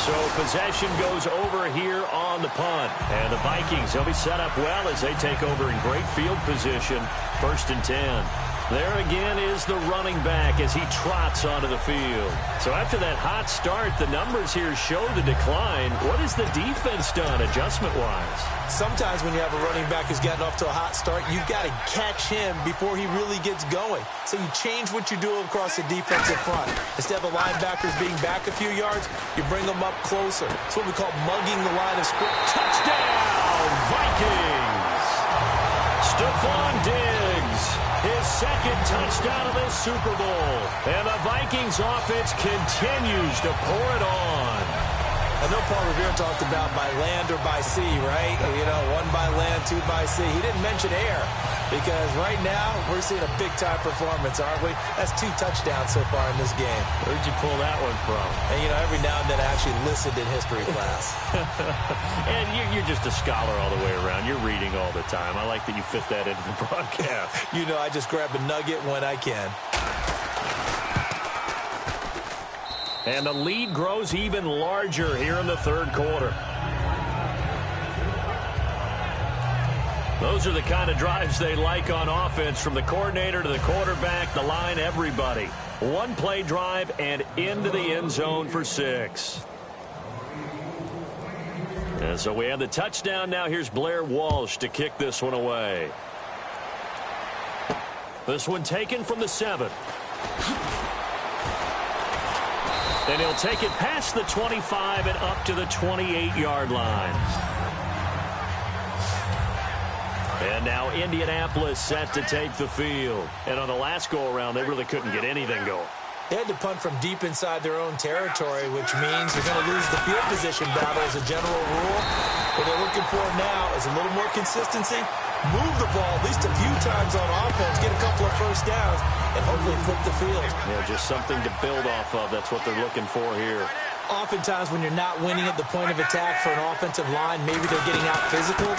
Speaker 1: So possession goes over here on the punt. And the Vikings, they'll be set up well as they take over in great field position. 1st and 10. There again is the running back as he trots onto the field. So after that hot start, the numbers here show the decline. What has the defense done adjustment-wise?
Speaker 2: Sometimes when you have a running back who's gotten off to a hot start, you've got to catch him before he really gets going. So you change what you do across the defensive front. Instead of the linebackers being back a few yards, you bring them up closer. It's what we call mugging the line of scrimmage.
Speaker 1: Touchdown, Vikings! Stephon Diggs, his second touchdown of this Super Bowl. And the Vikings offense continues to pour it on.
Speaker 2: I know Paul Revere talked about by land or by sea, right? You know, 1 by land, 2 by sea. He didn't mention air because right now we're seeing a big-time performance, aren't we? That's 2 touchdowns so far in this game.
Speaker 1: Where'd you pull that one from?
Speaker 2: And, you know, every now and then I actually listened in history class.
Speaker 1: And you're just a scholar all the way around. You're reading all the time. I like that you fit that into the broadcast.
Speaker 2: You know, I just grab a nugget when I can.
Speaker 1: And the lead grows even larger here in the 3rd quarter. Those are the kind of drives they like on offense, from the coordinator to the quarterback, the line, everybody. 1-play drive and into the end zone for 6. And so we have the touchdown now. Here's Blair Walsh to kick this one away. This one taken from the 7. And he'll take it past the 25 and up to the 28-yard line. And now Indianapolis set to take the field. And on the last go-around, they really couldn't get anything going.
Speaker 2: They had to punt from deep inside their own territory, which means you're going to lose the field position battle as a general rule. What they're looking for now is a little more consistency, move the ball at least a few times on offense, get a couple of first downs, and hopefully flip the field.
Speaker 1: Yeah, just something to build off of. That's what they're looking for here.
Speaker 2: Oftentimes when you're not winning at the point of attack for an offensive line, maybe they're getting out physical,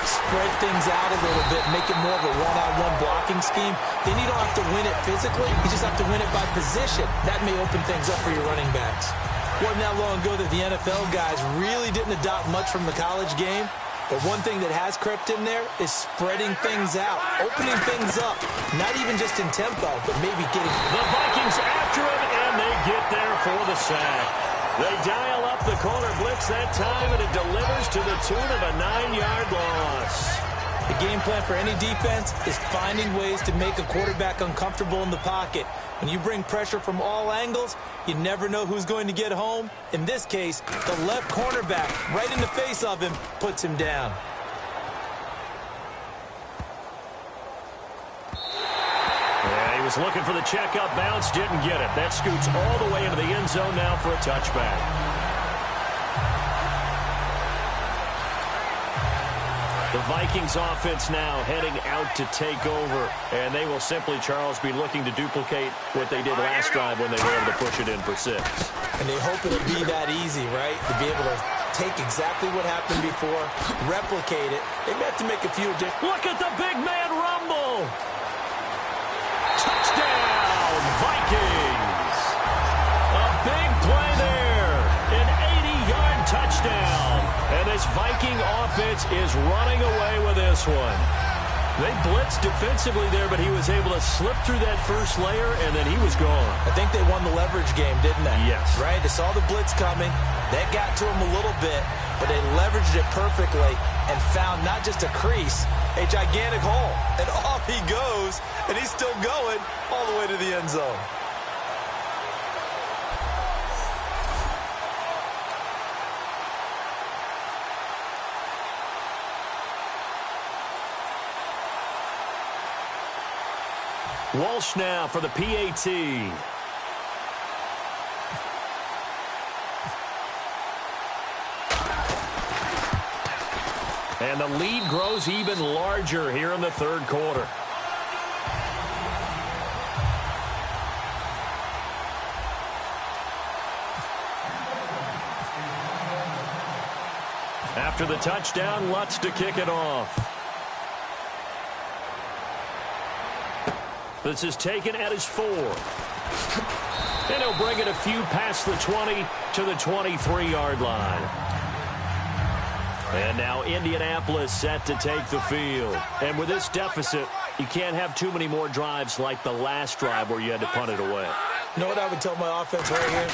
Speaker 2: spread things out a little bit, make it more of a one-on-one blocking scheme. Then you don't have to win it physically. You just have to win it by position. That may open things up for your running backs. Wasn't that long ago that the NFL guys really didn't adopt much from the college game. But one thing that has crept in there is spreading things out, opening things up, not even just in tempo, but maybe getting...
Speaker 1: The Vikings after him, and they get there for the sack. They dial up the corner blitz that time, and it delivers to the tune of a 9-yard loss.
Speaker 2: The game plan for any defense is finding ways to make a quarterback uncomfortable in the pocket. When you bring pressure from all angles, you never know who's going to get home. In this case, the left cornerback, right in the face of him, puts him down.
Speaker 1: Yeah, he was looking for the checkup bounce, didn't get it. That scoots all the way into the end zone now for a touchback. The Vikings offense now heading out to take over, and they will simply, Charles, be looking to duplicate what they did last drive when they were able to push it in for 6.
Speaker 2: And they hope it'll be that easy, right? To be able to take exactly what happened before, replicate it. They may have to make a few additions.
Speaker 1: Look at the big man rumble! Touchdown, Vikings! A big play there, an 80-yard touchdown. And this Viking offense is running away with this one. They blitzed defensively there, but he was able to slip through that first layer, and then he was gone.
Speaker 2: I think they won the leverage game, didn't they?
Speaker 1: Yes.
Speaker 2: Right? They saw the blitz coming. That got to him a little bit, but they leveraged it perfectly and found not just a crease, a gigantic hole. And off he goes, and he's still going all the way to the end zone.
Speaker 1: Walsh now for the PAT. And the lead grows even larger here in the third quarter. After the touchdown, Lutz to kick it off. This is taken at his 4. And he'll bring it a few past the 20 to the 23-yard line. And now Indianapolis set to take the field. And with this deficit, you can't have too many more drives like the last drive where you had to punt it away.
Speaker 2: You know what I would tell my offense right here?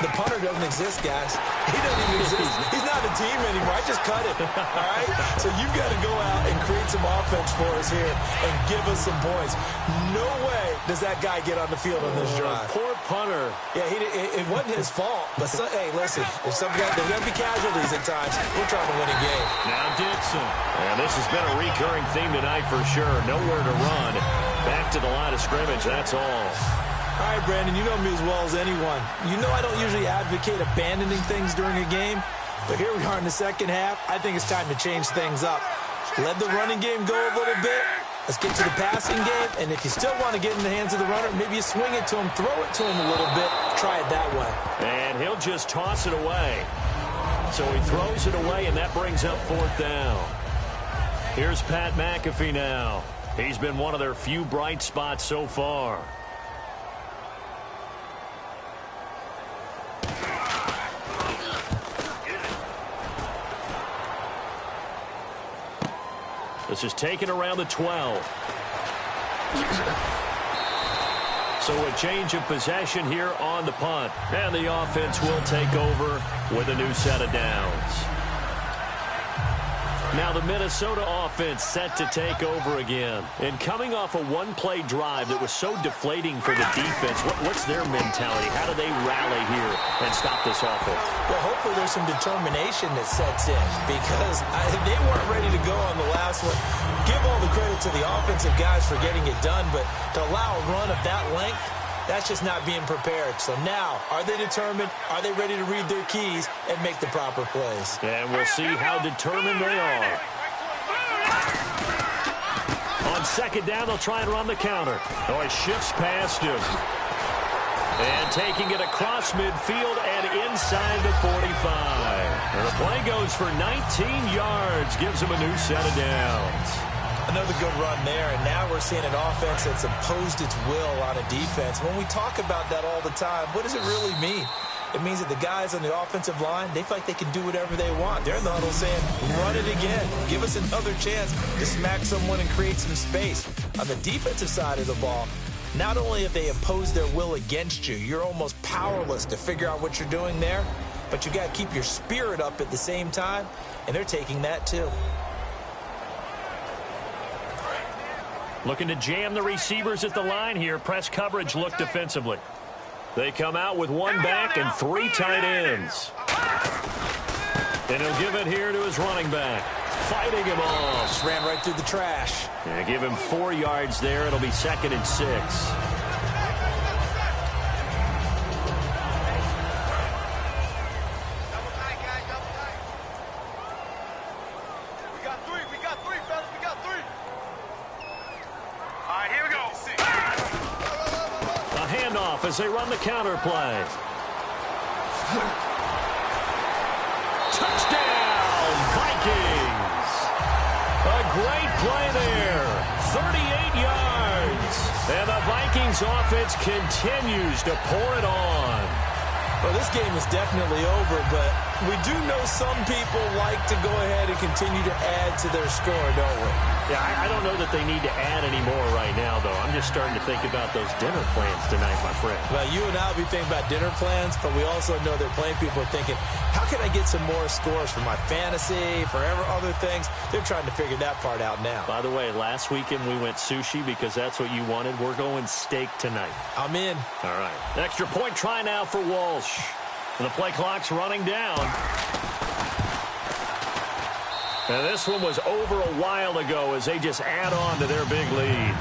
Speaker 2: The punter doesn't exist, guys. He doesn't even exist. He's not a team anymore. I just cut it, all right? So you've got to go out and create some offense for us here and give us some points. No way does that guy get on the field on this drive.
Speaker 1: Poor punter.
Speaker 2: Yeah, it wasn't his fault. But, hey, listen, there's going to be casualties at times. We're trying to win a game.
Speaker 1: Now Dixon. And this has been a recurring theme tonight for sure. Nowhere to run. Back to the line of scrimmage, that's all.
Speaker 2: All right, Brandon, you know me as well as anyone. You know I don't usually advocate abandoning things during a game, but here we are in the second half. I think it's time to change things up. Let the running game go a little bit. Let's get to the passing game, and if you still want to get in the hands of the runner, maybe you swing it to him, throw it to him a little bit, try it that way.
Speaker 1: And he'll just toss it away. So he throws it away, and that brings up 4th down. Here's Pat McAfee now. He's been one of their few bright spots so far. This is taken around the 12. So a change of possession here on the punt. And the offense will take over with a new set of downs. Now the Minnesota offense set to take over again. And coming off a one-play drive that was so deflating for the defense, what's their mentality? How do they rally here and stop this offense?
Speaker 2: Well, hopefully there's some determination that sets in because they weren't ready to go on the last one. Give all the credit to the offensive guys for getting it done, but to allow a run of that length, that's just not being prepared. So now, are they determined? Are they ready to read their keys and make the proper plays?
Speaker 1: And we'll see how determined they are. On second down, they'll try and run the counter. Oh, he shifts past him. And taking it across midfield and inside the 45. And the play goes for 19 yards. Gives him a new set of downs.
Speaker 2: Another good run there, and now we're seeing an offense that's imposed its will on a defense. When we talk about that all the time, what does it really mean? It means that the guys on the offensive line, they feel like they can do whatever they want. They're in the huddle saying, run it again. Give us another chance to smack someone and create some space. On the defensive side of the ball, not only have they imposed their will against you, you're almost powerless to figure out what you're doing there, but you got to keep your spirit up at the same time, and they're taking that too.
Speaker 1: Looking to jam the receivers at the line here. Press coverage look defensively. They come out with one back and 3 tight ends. And he'll give it here to his running back. Fighting him off.
Speaker 2: Just ran right through the trash.
Speaker 1: Yeah, give him 4 yards there. It'll be 2nd and 6. As they run the counter play. Touchdown, Vikings. A great play there. 38 yards. And the Vikings offense continues to pour it on.
Speaker 2: Well, this game is definitely over, but we do know some people like to go ahead and continue to add to their score, don't we?
Speaker 1: Yeah, I don't know that they need to add any more right now, though. I'm just starting to think about those dinner plans tonight, my friend.
Speaker 2: Well, you and I will be thinking about dinner plans, but we also know that plenty of people are thinking, how can I get some more scores for my fantasy, for other things? They're trying to figure that part out now.
Speaker 1: By the way, last weekend we went sushi because that's what you wanted. We're going steak tonight.
Speaker 2: I'm in.
Speaker 1: All right. Extra point try now for Walsh. And the play clock's running down. And this one was over a while ago as they just add on to their big lead.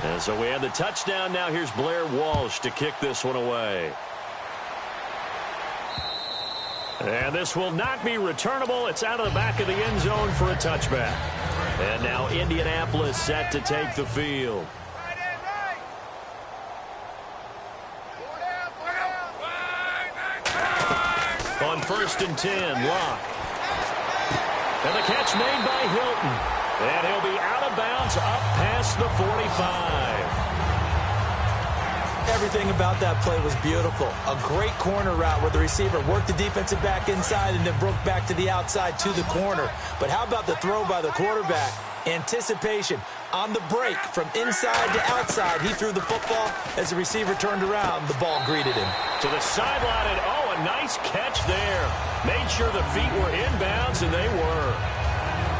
Speaker 1: And so we have the touchdown. Now here's Blair Walsh to kick this one away. And this will not be returnable. It's out of the back of the end zone for a touchback. And now Indianapolis set to take the field. On 1st and 10, Locke. And the catch made by Hilton. And he'll be out of bounds up past the 45.
Speaker 2: Everything about that play was beautiful. A great corner route where the receiver worked the defensive back inside and then broke back to the outside to the corner. But how about the throw by the quarterback? Anticipation on the break from inside to outside. He threw the football. As the receiver turned around, the ball greeted him.
Speaker 1: To the sideline, and oh, a nice catch there. Made sure the feet were inbounds, and they were.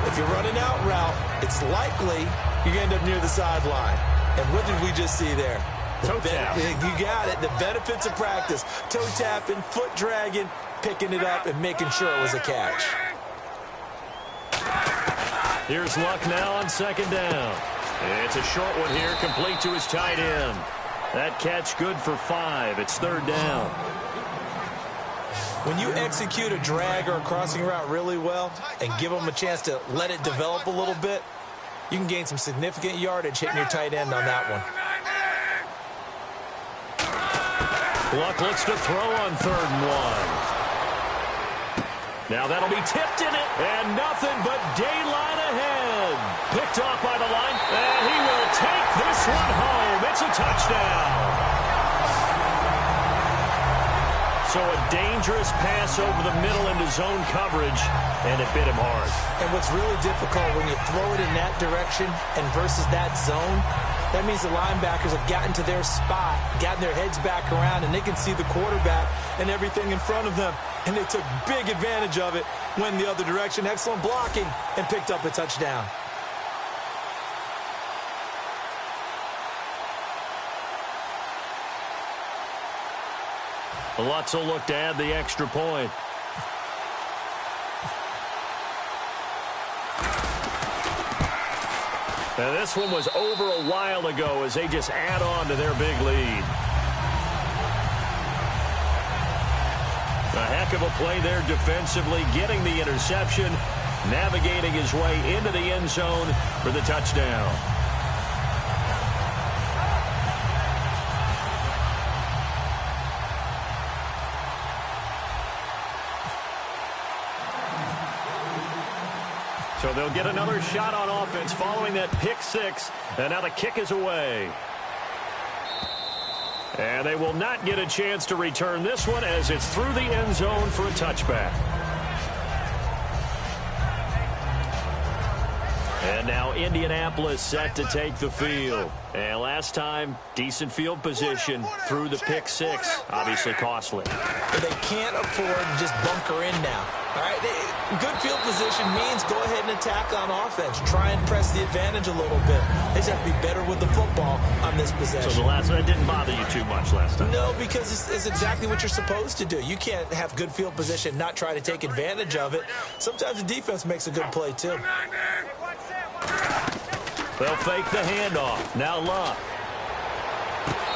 Speaker 2: If you're running out route, it's likely you're going to end up near the sideline. And what did we just see there?
Speaker 1: Toe tap.
Speaker 2: You got it. The benefits of practice. Toe tapping, foot dragging, picking it up, and making sure it was a catch.
Speaker 1: Here's Luck now on 2nd down. It's a short one here, complete to his tight end. That catch good for 5. It's 3rd down.
Speaker 2: When you execute a drag or a crossing route really well and give them a chance to let it develop a little bit, you can gain some significant yardage hitting your tight end on that one.
Speaker 1: Luck looks to throw on 3rd and 1. Now that'll be tipped in it, and nothing but daylight ahead. Picked off by the line, and he will take this one home. It's a touchdown. So a dangerous pass over the middle into zone coverage, and it bit him hard.
Speaker 2: And what's really difficult when you throw it in that direction and versus that zone, that means the linebackers have gotten to their spot, gotten their heads back around, and they can see the quarterback and everything in front of them. And they took big advantage of it, went the other direction, excellent blocking, and picked up a touchdown.
Speaker 1: Lutz will look to add the extra point. Now this one was over a while ago as they just add on to their big lead. A heck of a play there defensively, getting the interception, navigating his way into the end zone for the touchdown. So they'll get another shot on offense following that pick six. And now the kick is away. And they will not get a chance to return this one as it's through the end zone for a touchback. And now Indianapolis set to take the field. And last time, decent field position through the pick six. Obviously costly.
Speaker 2: But they can't afford to just bunker in now. All right, good field position means go ahead and attack on offense. Try and press the advantage a little bit. They just have to be better with the football on this possession.
Speaker 1: So the last one didn't bother you too much last time?
Speaker 2: No, because it's exactly what you're supposed to do. You can't have good field position, not try to take advantage of it. Sometimes the defense makes a good play, too.
Speaker 1: They'll fake the handoff. Now Luck.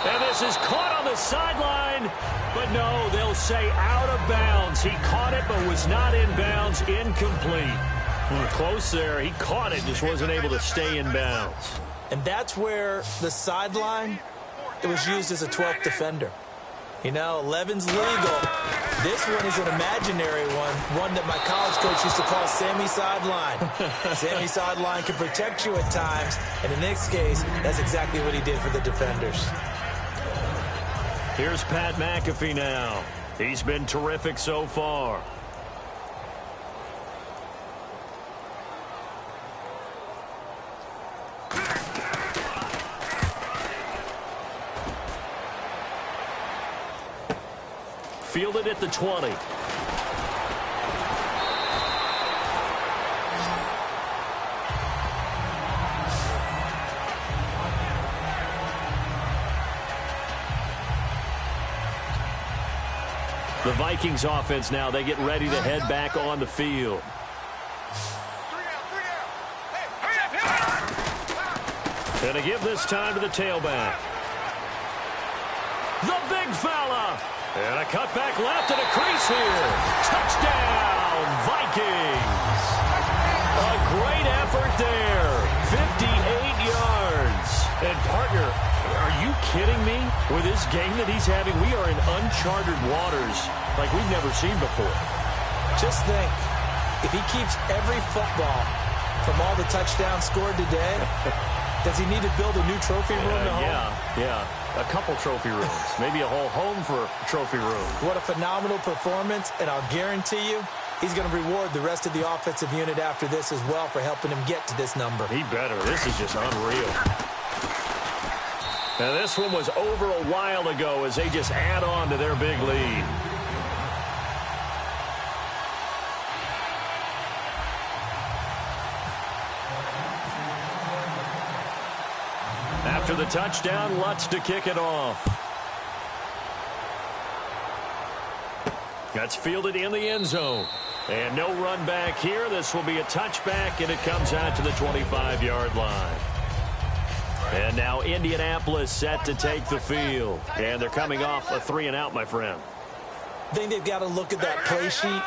Speaker 1: And this is caught on the sideline. But no, they'll say out of bounds. He caught it but was not in bounds. Incomplete. Close there. He caught it, just wasn't able to stay in bounds.
Speaker 2: And that's where the sideline, it was used as a 12th defender. You know, 11's legal. This one is an imaginary one that my college coach used to call Sammy Sideline. Sammy Sideline can protect you at times, and in this case, that's exactly what he did for the defenders.
Speaker 1: Here's Pat McAfee now. He's been terrific so far. Fielded at the 20. The Vikings offense now, they get ready to head back on the field. And to give this time to the tailback. The big fella. And a cutback left and a crease here. Touchdown, Vikings. A great effort there. 58 yards. And, partner, are you kidding me? With this game that he's having, we are in uncharted waters like we've never seen before.
Speaker 2: Just think, if he keeps every football from all the touchdowns scored today, does he need to build a new trophy room at home?
Speaker 1: Yeah. A couple trophy rooms. Maybe a whole home for trophy room.
Speaker 2: What a phenomenal performance, and I'll guarantee you he's going to reward the rest of the offensive unit after this as well for helping him get to this number.
Speaker 1: He better. This is just unreal. Now, this one was over a while ago as they just add on to their big lead. After the touchdown, Lutz to kick it off. That's fielded in the end zone. And no run back here. This will be a touchback, and it comes out to the 25-yard line. And now Indianapolis set to take the field. And they're coming off a 3-and-out, my friend.
Speaker 2: I think they've got to look at that play sheet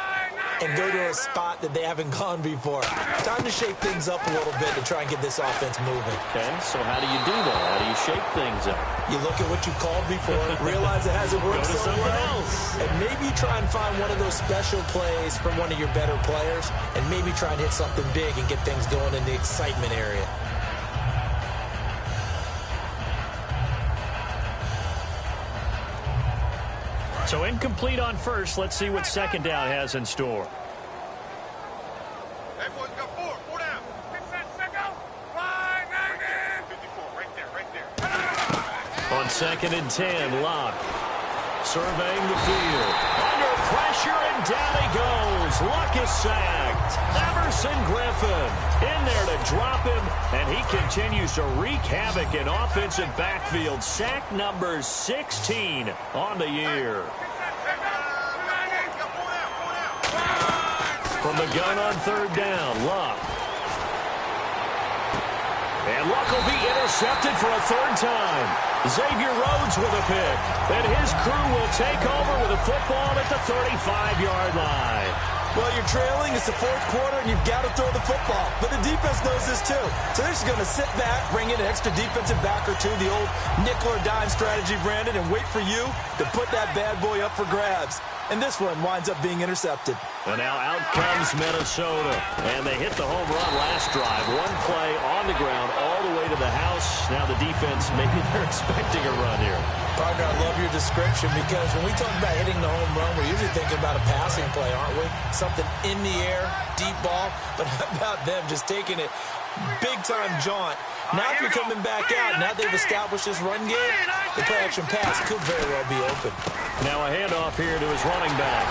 Speaker 2: and go to a spot that they haven't gone before. Time to shake things up a little bit to try and get this offense moving.
Speaker 1: Okay, so how do you do that? How do you shake things up?
Speaker 2: You look at what you called before, realize it hasn't worked so well, and maybe try and find one of those special plays from one of your better players, and maybe try and hit something big and get things going in the excitement area.
Speaker 1: So incomplete on first. Let's see what second down has in store.
Speaker 3: Hey, boys, got four down. 54, right there.
Speaker 1: On 2nd and 10, Locke surveying the field. Under pressure, and down he goes. Luck is sacked. Everson Griffin in there to drop him, and he continues to wreak havoc in offensive backfield. Sack number 16 on the year. From the gun on 3rd down, Luck. And Luck will be intercepted for a 3rd time. Xavier Rhodes with a pick. And his crew will take over with a football at the 35-yard line.
Speaker 2: Well, you're trailing. It's the fourth quarter, and you've got to throw the football. But the defense knows this, too. So they're just going to sit back, bring in an extra defensive back or two, the old nickel or dime strategy, Brandon, and wait for you to put that bad boy up for grabs. And this one winds up being intercepted.
Speaker 1: And now out comes Minnesota. And they hit the home run last drive. One play on the ground all the way to the house. Now the defense, maybe they're expecting a run here.
Speaker 2: Partner, I love your description because when we talk about hitting the home run, we're usually thinking about a passing play, aren't we? Something in the air, deep ball. But how about them just taking it big-time jaunt? Now if you're coming back out, now they've established this run game, the play-action pass could very well be open.
Speaker 1: Now a handoff here to his running back.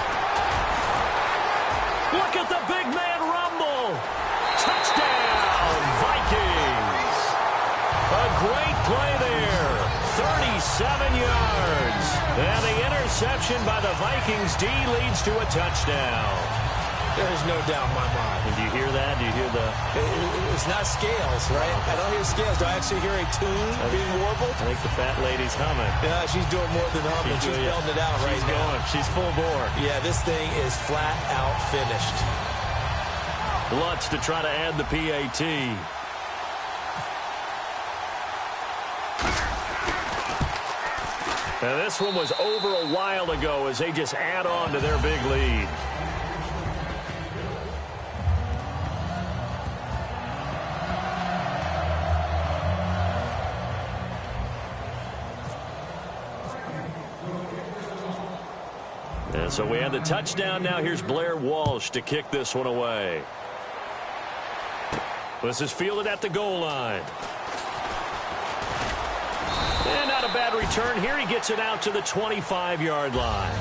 Speaker 1: Look at the big man rumble. Touchdown, Vikings. A great play there. 37 yards. And the interception by the Vikings D leads to a touchdown.
Speaker 2: There's no doubt in my mind.
Speaker 1: And do you hear that? Do you hear the...
Speaker 2: It's not scales, right? I don't hear scales. Do I actually hear a tune being warbled?
Speaker 1: I think the fat lady's humming.
Speaker 2: Yeah, she's doing more than humming. She's belting it out right now.
Speaker 1: She's going. She's full bore. Yeah,
Speaker 2: this thing is flat out finished.
Speaker 1: Lutz to try to add the PAT. Now this one was over a while ago as they just add on to their big lead. And so we have the touchdown. Now here's Blair Walsh to kick this one away. This is fielded at the goal line. And not a bad return here. He gets it out to the 25-yard line.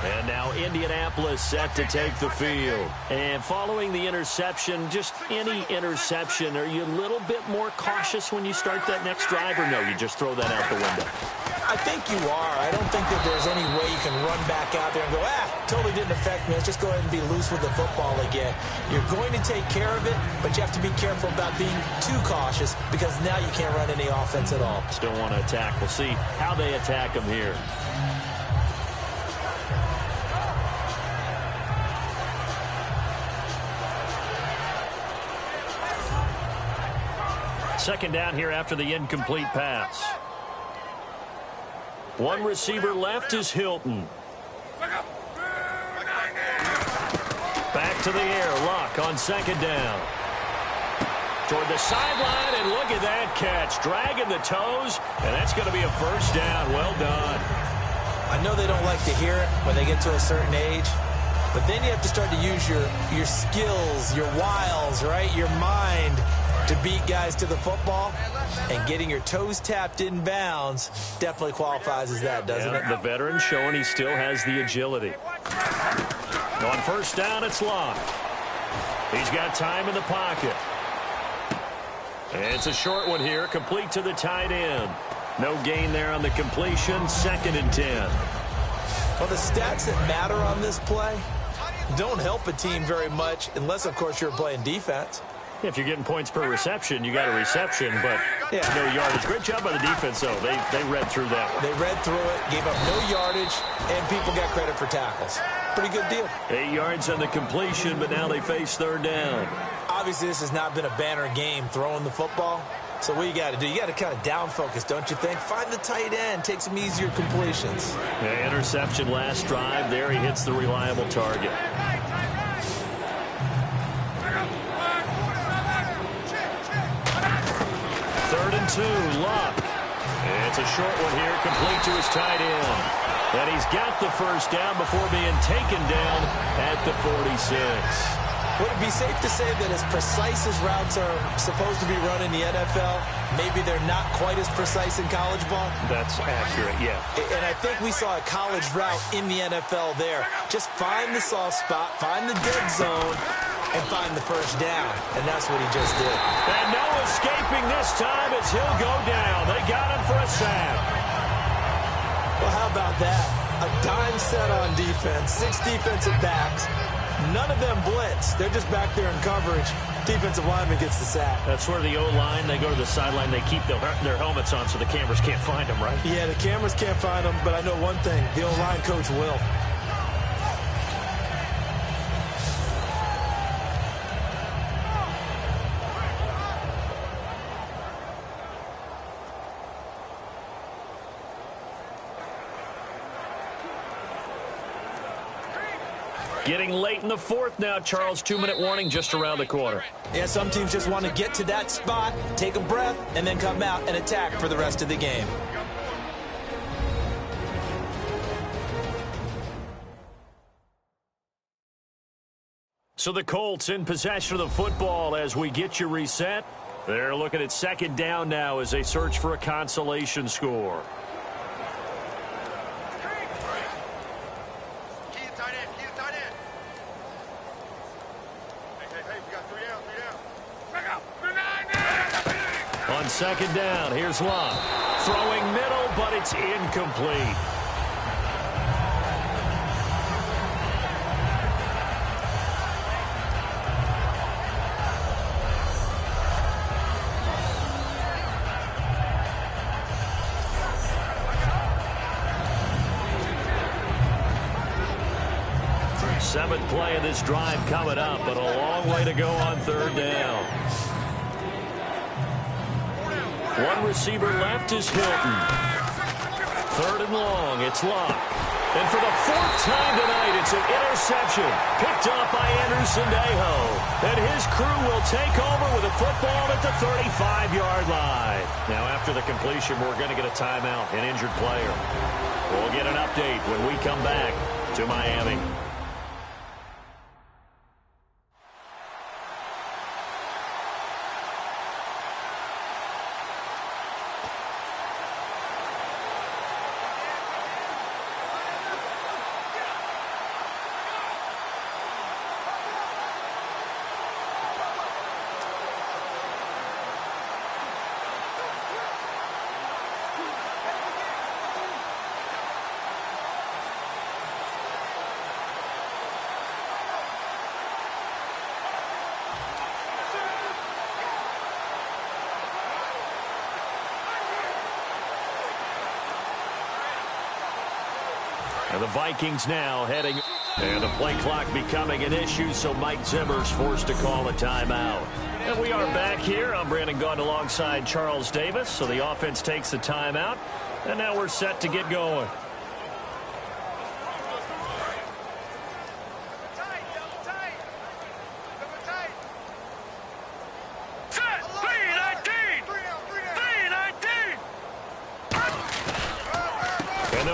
Speaker 1: And now Indianapolis set to take the field. And following the interception, just any interception, are you a little bit more cautious when you start that next drive, or no, you just throw that out the window?
Speaker 2: I think you are. I don't think that there's any way you can run back out there and go, totally didn't affect me. Let's just go ahead and be loose with the football again. You're going to take care of it, but you have to be careful about being too cautious because now you can't run any offense at all.
Speaker 1: Still want to attack. We'll see how they attack them here. Second down here after the incomplete pass. One receiver left is Hilton. Back to the air. Luck on second down. Toward the sideline, and look at that catch. Dragging the toes, and that's going to be a first down. Well done.
Speaker 2: I know they don't like to hear it when they get to a certain age, but then you have to start to use your skills, your wiles, right? Your mind to beat guys to the football, and getting your toes tapped in bounds definitely qualifies as that, doesn't it?
Speaker 1: The veteran showing he still has the agility. On first down, it's Locke. He's got time in the pocket. And it's a short one here, complete to the tight end. No gain there on the completion, 2nd and 10.
Speaker 2: Well, the stats that matter on this play don't help a team very much unless, of course, you're playing defense.
Speaker 1: If you're getting points per reception, you got a reception, but no yardage. Great job by the defense, though. They read through that one.
Speaker 2: They read through it, gave up no yardage, and people got credit for tackles. Pretty good deal.
Speaker 1: 8 yards on the completion, but now they face third down.
Speaker 2: Obviously, this has not been a banner game throwing the football. So what you got to do, you got to kind of down focus, don't you think? Find the tight end, take some easier completions.
Speaker 1: Yeah, interception last drive. There he hits the reliable target. Third and 2, Luck. It's a short one here, complete to his tight end. And he's got the first down before being taken down at the 46.
Speaker 2: Would it be safe to say that as precise as routes are supposed to be run in the NFL, maybe they're not quite as precise in college ball?
Speaker 1: That's accurate, yeah.
Speaker 2: And I think we saw a college route in the NFL there. Just find the soft spot, find the dead zone, and find the first down. And that's what he just did.
Speaker 1: And no escaping this time as he'll go down. They got him for a sack.
Speaker 2: Well, how about that? A dime set on defense, 6 defensive backs. None of them blitz. They're just back there in coverage. Defensive lineman gets the sack.
Speaker 1: That's where the O-line, they go to the sideline, they keep their helmets on so the cameras can't find them, right?
Speaker 2: Yeah, the cameras can't find them, but I know one thing. The O-line coach will.
Speaker 1: Getting late in the fourth now, Charles. 2-minute warning just around the corner.
Speaker 2: Yeah, some teams just want to get to that spot, take a breath, and then come out and attack for the rest of the game.
Speaker 1: So the Colts in possession of the football as we get you reset. They're looking at second down now as they search for a consolation score. On second down, here's Love. Throwing middle, but it's incomplete. Seventh play of this drive coming up, but a long way to go on third down. One receiver left is Hilton. Third and long, it's Love. And for the fourth time tonight, it's an interception picked up by Anderson-Dejo. And his crew will take over with a football at the 35-yard line. Now, after the completion, we're going to get a timeout, an injured player. We'll get an update when we come back to Miami. And the Vikings now heading, and the play clock becoming an issue, so Mike Zimmer's forced to call a timeout. And we are back here. I'm Brandon Gaudin alongside Charles Davis, so the offense takes the timeout, and now we're set to get going.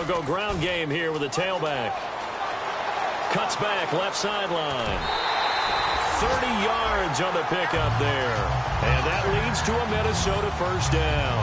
Speaker 1: Go ground game here with a tailback. Cuts back, left sideline. 30 yards on the pickup there. And that leads to a Minnesota first down.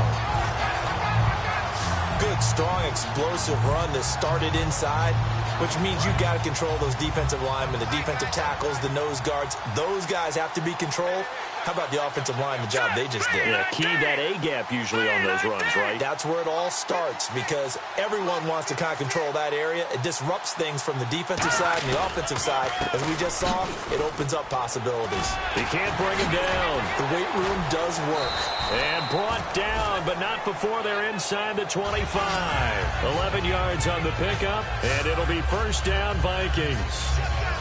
Speaker 2: Good, strong, explosive run that started inside, which means you got to control those defensive linemen, the defensive tackles, the nose guards. Those guys have to be controlled. How about the offensive line, the job they just did?
Speaker 1: Yeah, key that A-gap usually on those runs, right?
Speaker 2: That's where it all starts because everyone wants to kind of control that area. It disrupts things from the defensive side and the offensive side. As we just saw, it opens up possibilities.
Speaker 1: He can't bring him down.
Speaker 2: The weight room does work.
Speaker 1: And brought down, but not before they're inside the 25. 11 yards on the pickup, and it'll be first down Vikings.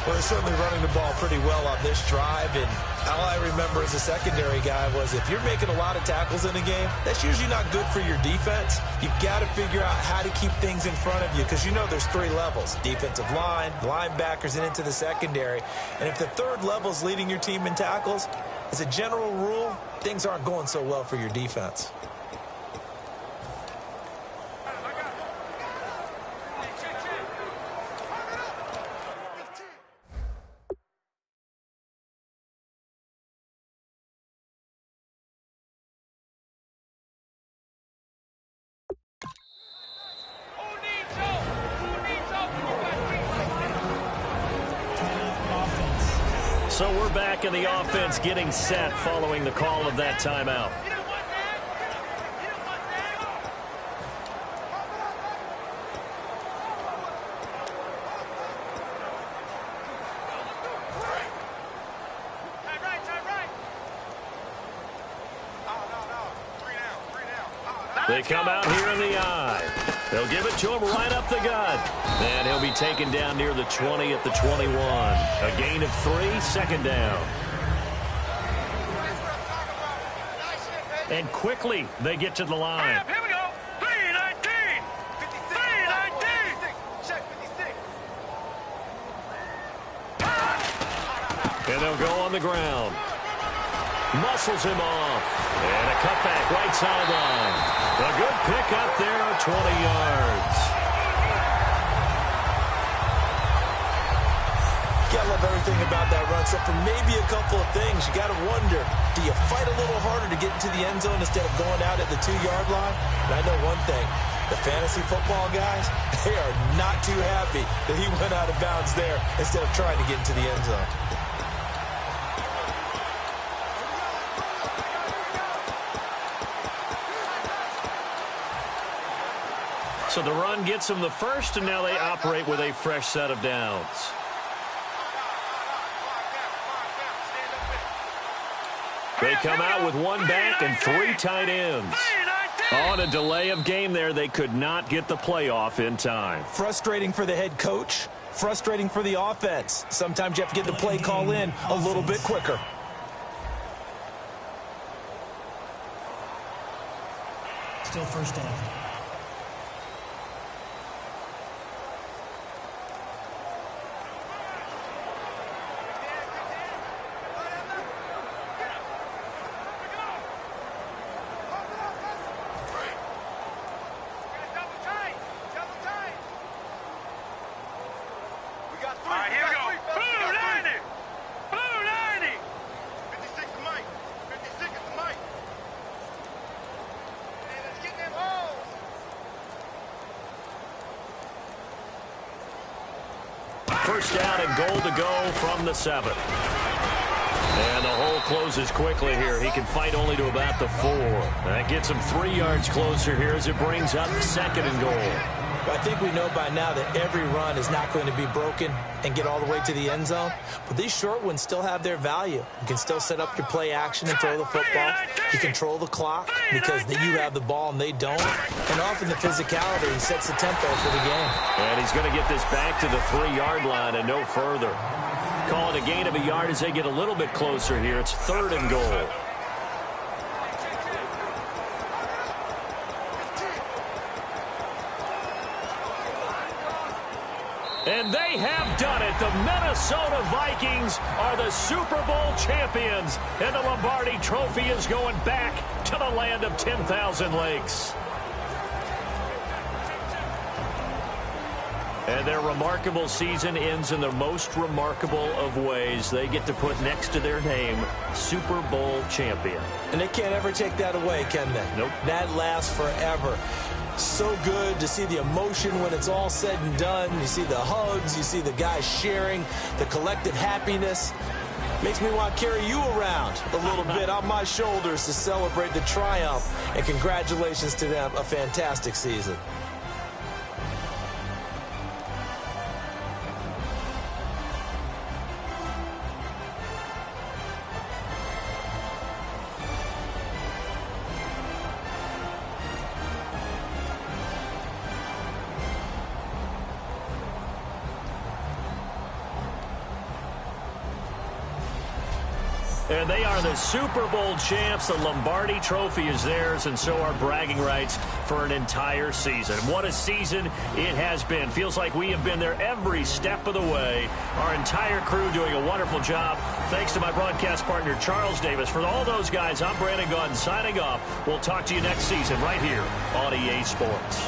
Speaker 2: Well, they're certainly running the ball pretty well on this drive, and all I remember as a secondary guy was if you're making a lot of tackles in a game, that's usually not good for your defense. You've got to figure out how to keep things in front of you because you know there's three levels, defensive line, linebackers, and into the secondary. And if the third level is leading your team in tackles, as a general rule, things aren't going so well for your defense.
Speaker 1: So we're back in the offense getting set following the call of that timeout. They come out here in the eye. They'll give it to him right up the gut. And he'll be taken down near the 20 at the 21. A gain of 3, second down. And quickly they get to the line.
Speaker 3: Here we go. 3-19. 3-19. Check 56.
Speaker 1: And they'll go on the ground. Muscles him off. And a cutback right sideline. A good pick up there, 20 yards.
Speaker 2: You gotta love everything about that run, except for maybe a couple of things. You gotta wonder, do you fight a little harder to get into the end zone instead of going out at the 2-yard line? And I know one thing, the fantasy football guys, they are not too happy that he went out of bounds there instead of trying to get into the end zone.
Speaker 1: So the run gets them the first, and now they operate with a fresh set of downs. They come out with 1 back and 3 tight ends. On a delay of game there, they could not get the playoff in time.
Speaker 2: Frustrating for the head coach, frustrating for the offense. Sometimes you have to get the play call in a little bit quicker.
Speaker 5: Still first down.
Speaker 3: All right, here we go. Blue 90. Blue 90. 56 is Mike. 56 is Mike. Hey, let's get them holes.
Speaker 1: First down and goal to go from the 7. And the hole closes quickly here. He can fight only to about the 4. That gets him 3 yards closer here as it brings up 2nd and goal.
Speaker 2: I think we know by now that every run is not going to be broken and get all the way to the end zone. But these short ones still have their value. You can still set up your play action and throw the football. You control the clock because you have the ball and they don't. And often the physicality sets the tempo for the game.
Speaker 1: And he's going to get this back to the 3-yard line and no further. Call it a gain of a yard as they get a little bit closer here. It's 3rd and goal. And they have done it. The Minnesota Vikings are the Super Bowl champions. And the Lombardi Trophy is going back to the land of 10,000 lakes. And their remarkable season ends in the most remarkable of ways. They get to put next to their name, Super Bowl champion.
Speaker 2: And they can't ever take that away, can they?
Speaker 1: Nope.
Speaker 2: That lasts forever. So good to see the emotion when it's all said and done. You see the hugs, you see the guys sharing, the collective happiness. Makes me want to carry you around a little bit on my shoulders to celebrate the triumph. And congratulations to them, a fantastic season.
Speaker 1: And they are the Super Bowl champs. The Lombardi Trophy is theirs, and so are bragging rights for an entire season. What a season it has been. Feels like we have been there every step of the way. Our entire crew doing a wonderful job. Thanks to my broadcast partner, Charles Davis. For all those guys, I'm Brandon Gaudin signing off. We'll talk to you next season right here on EA Sports.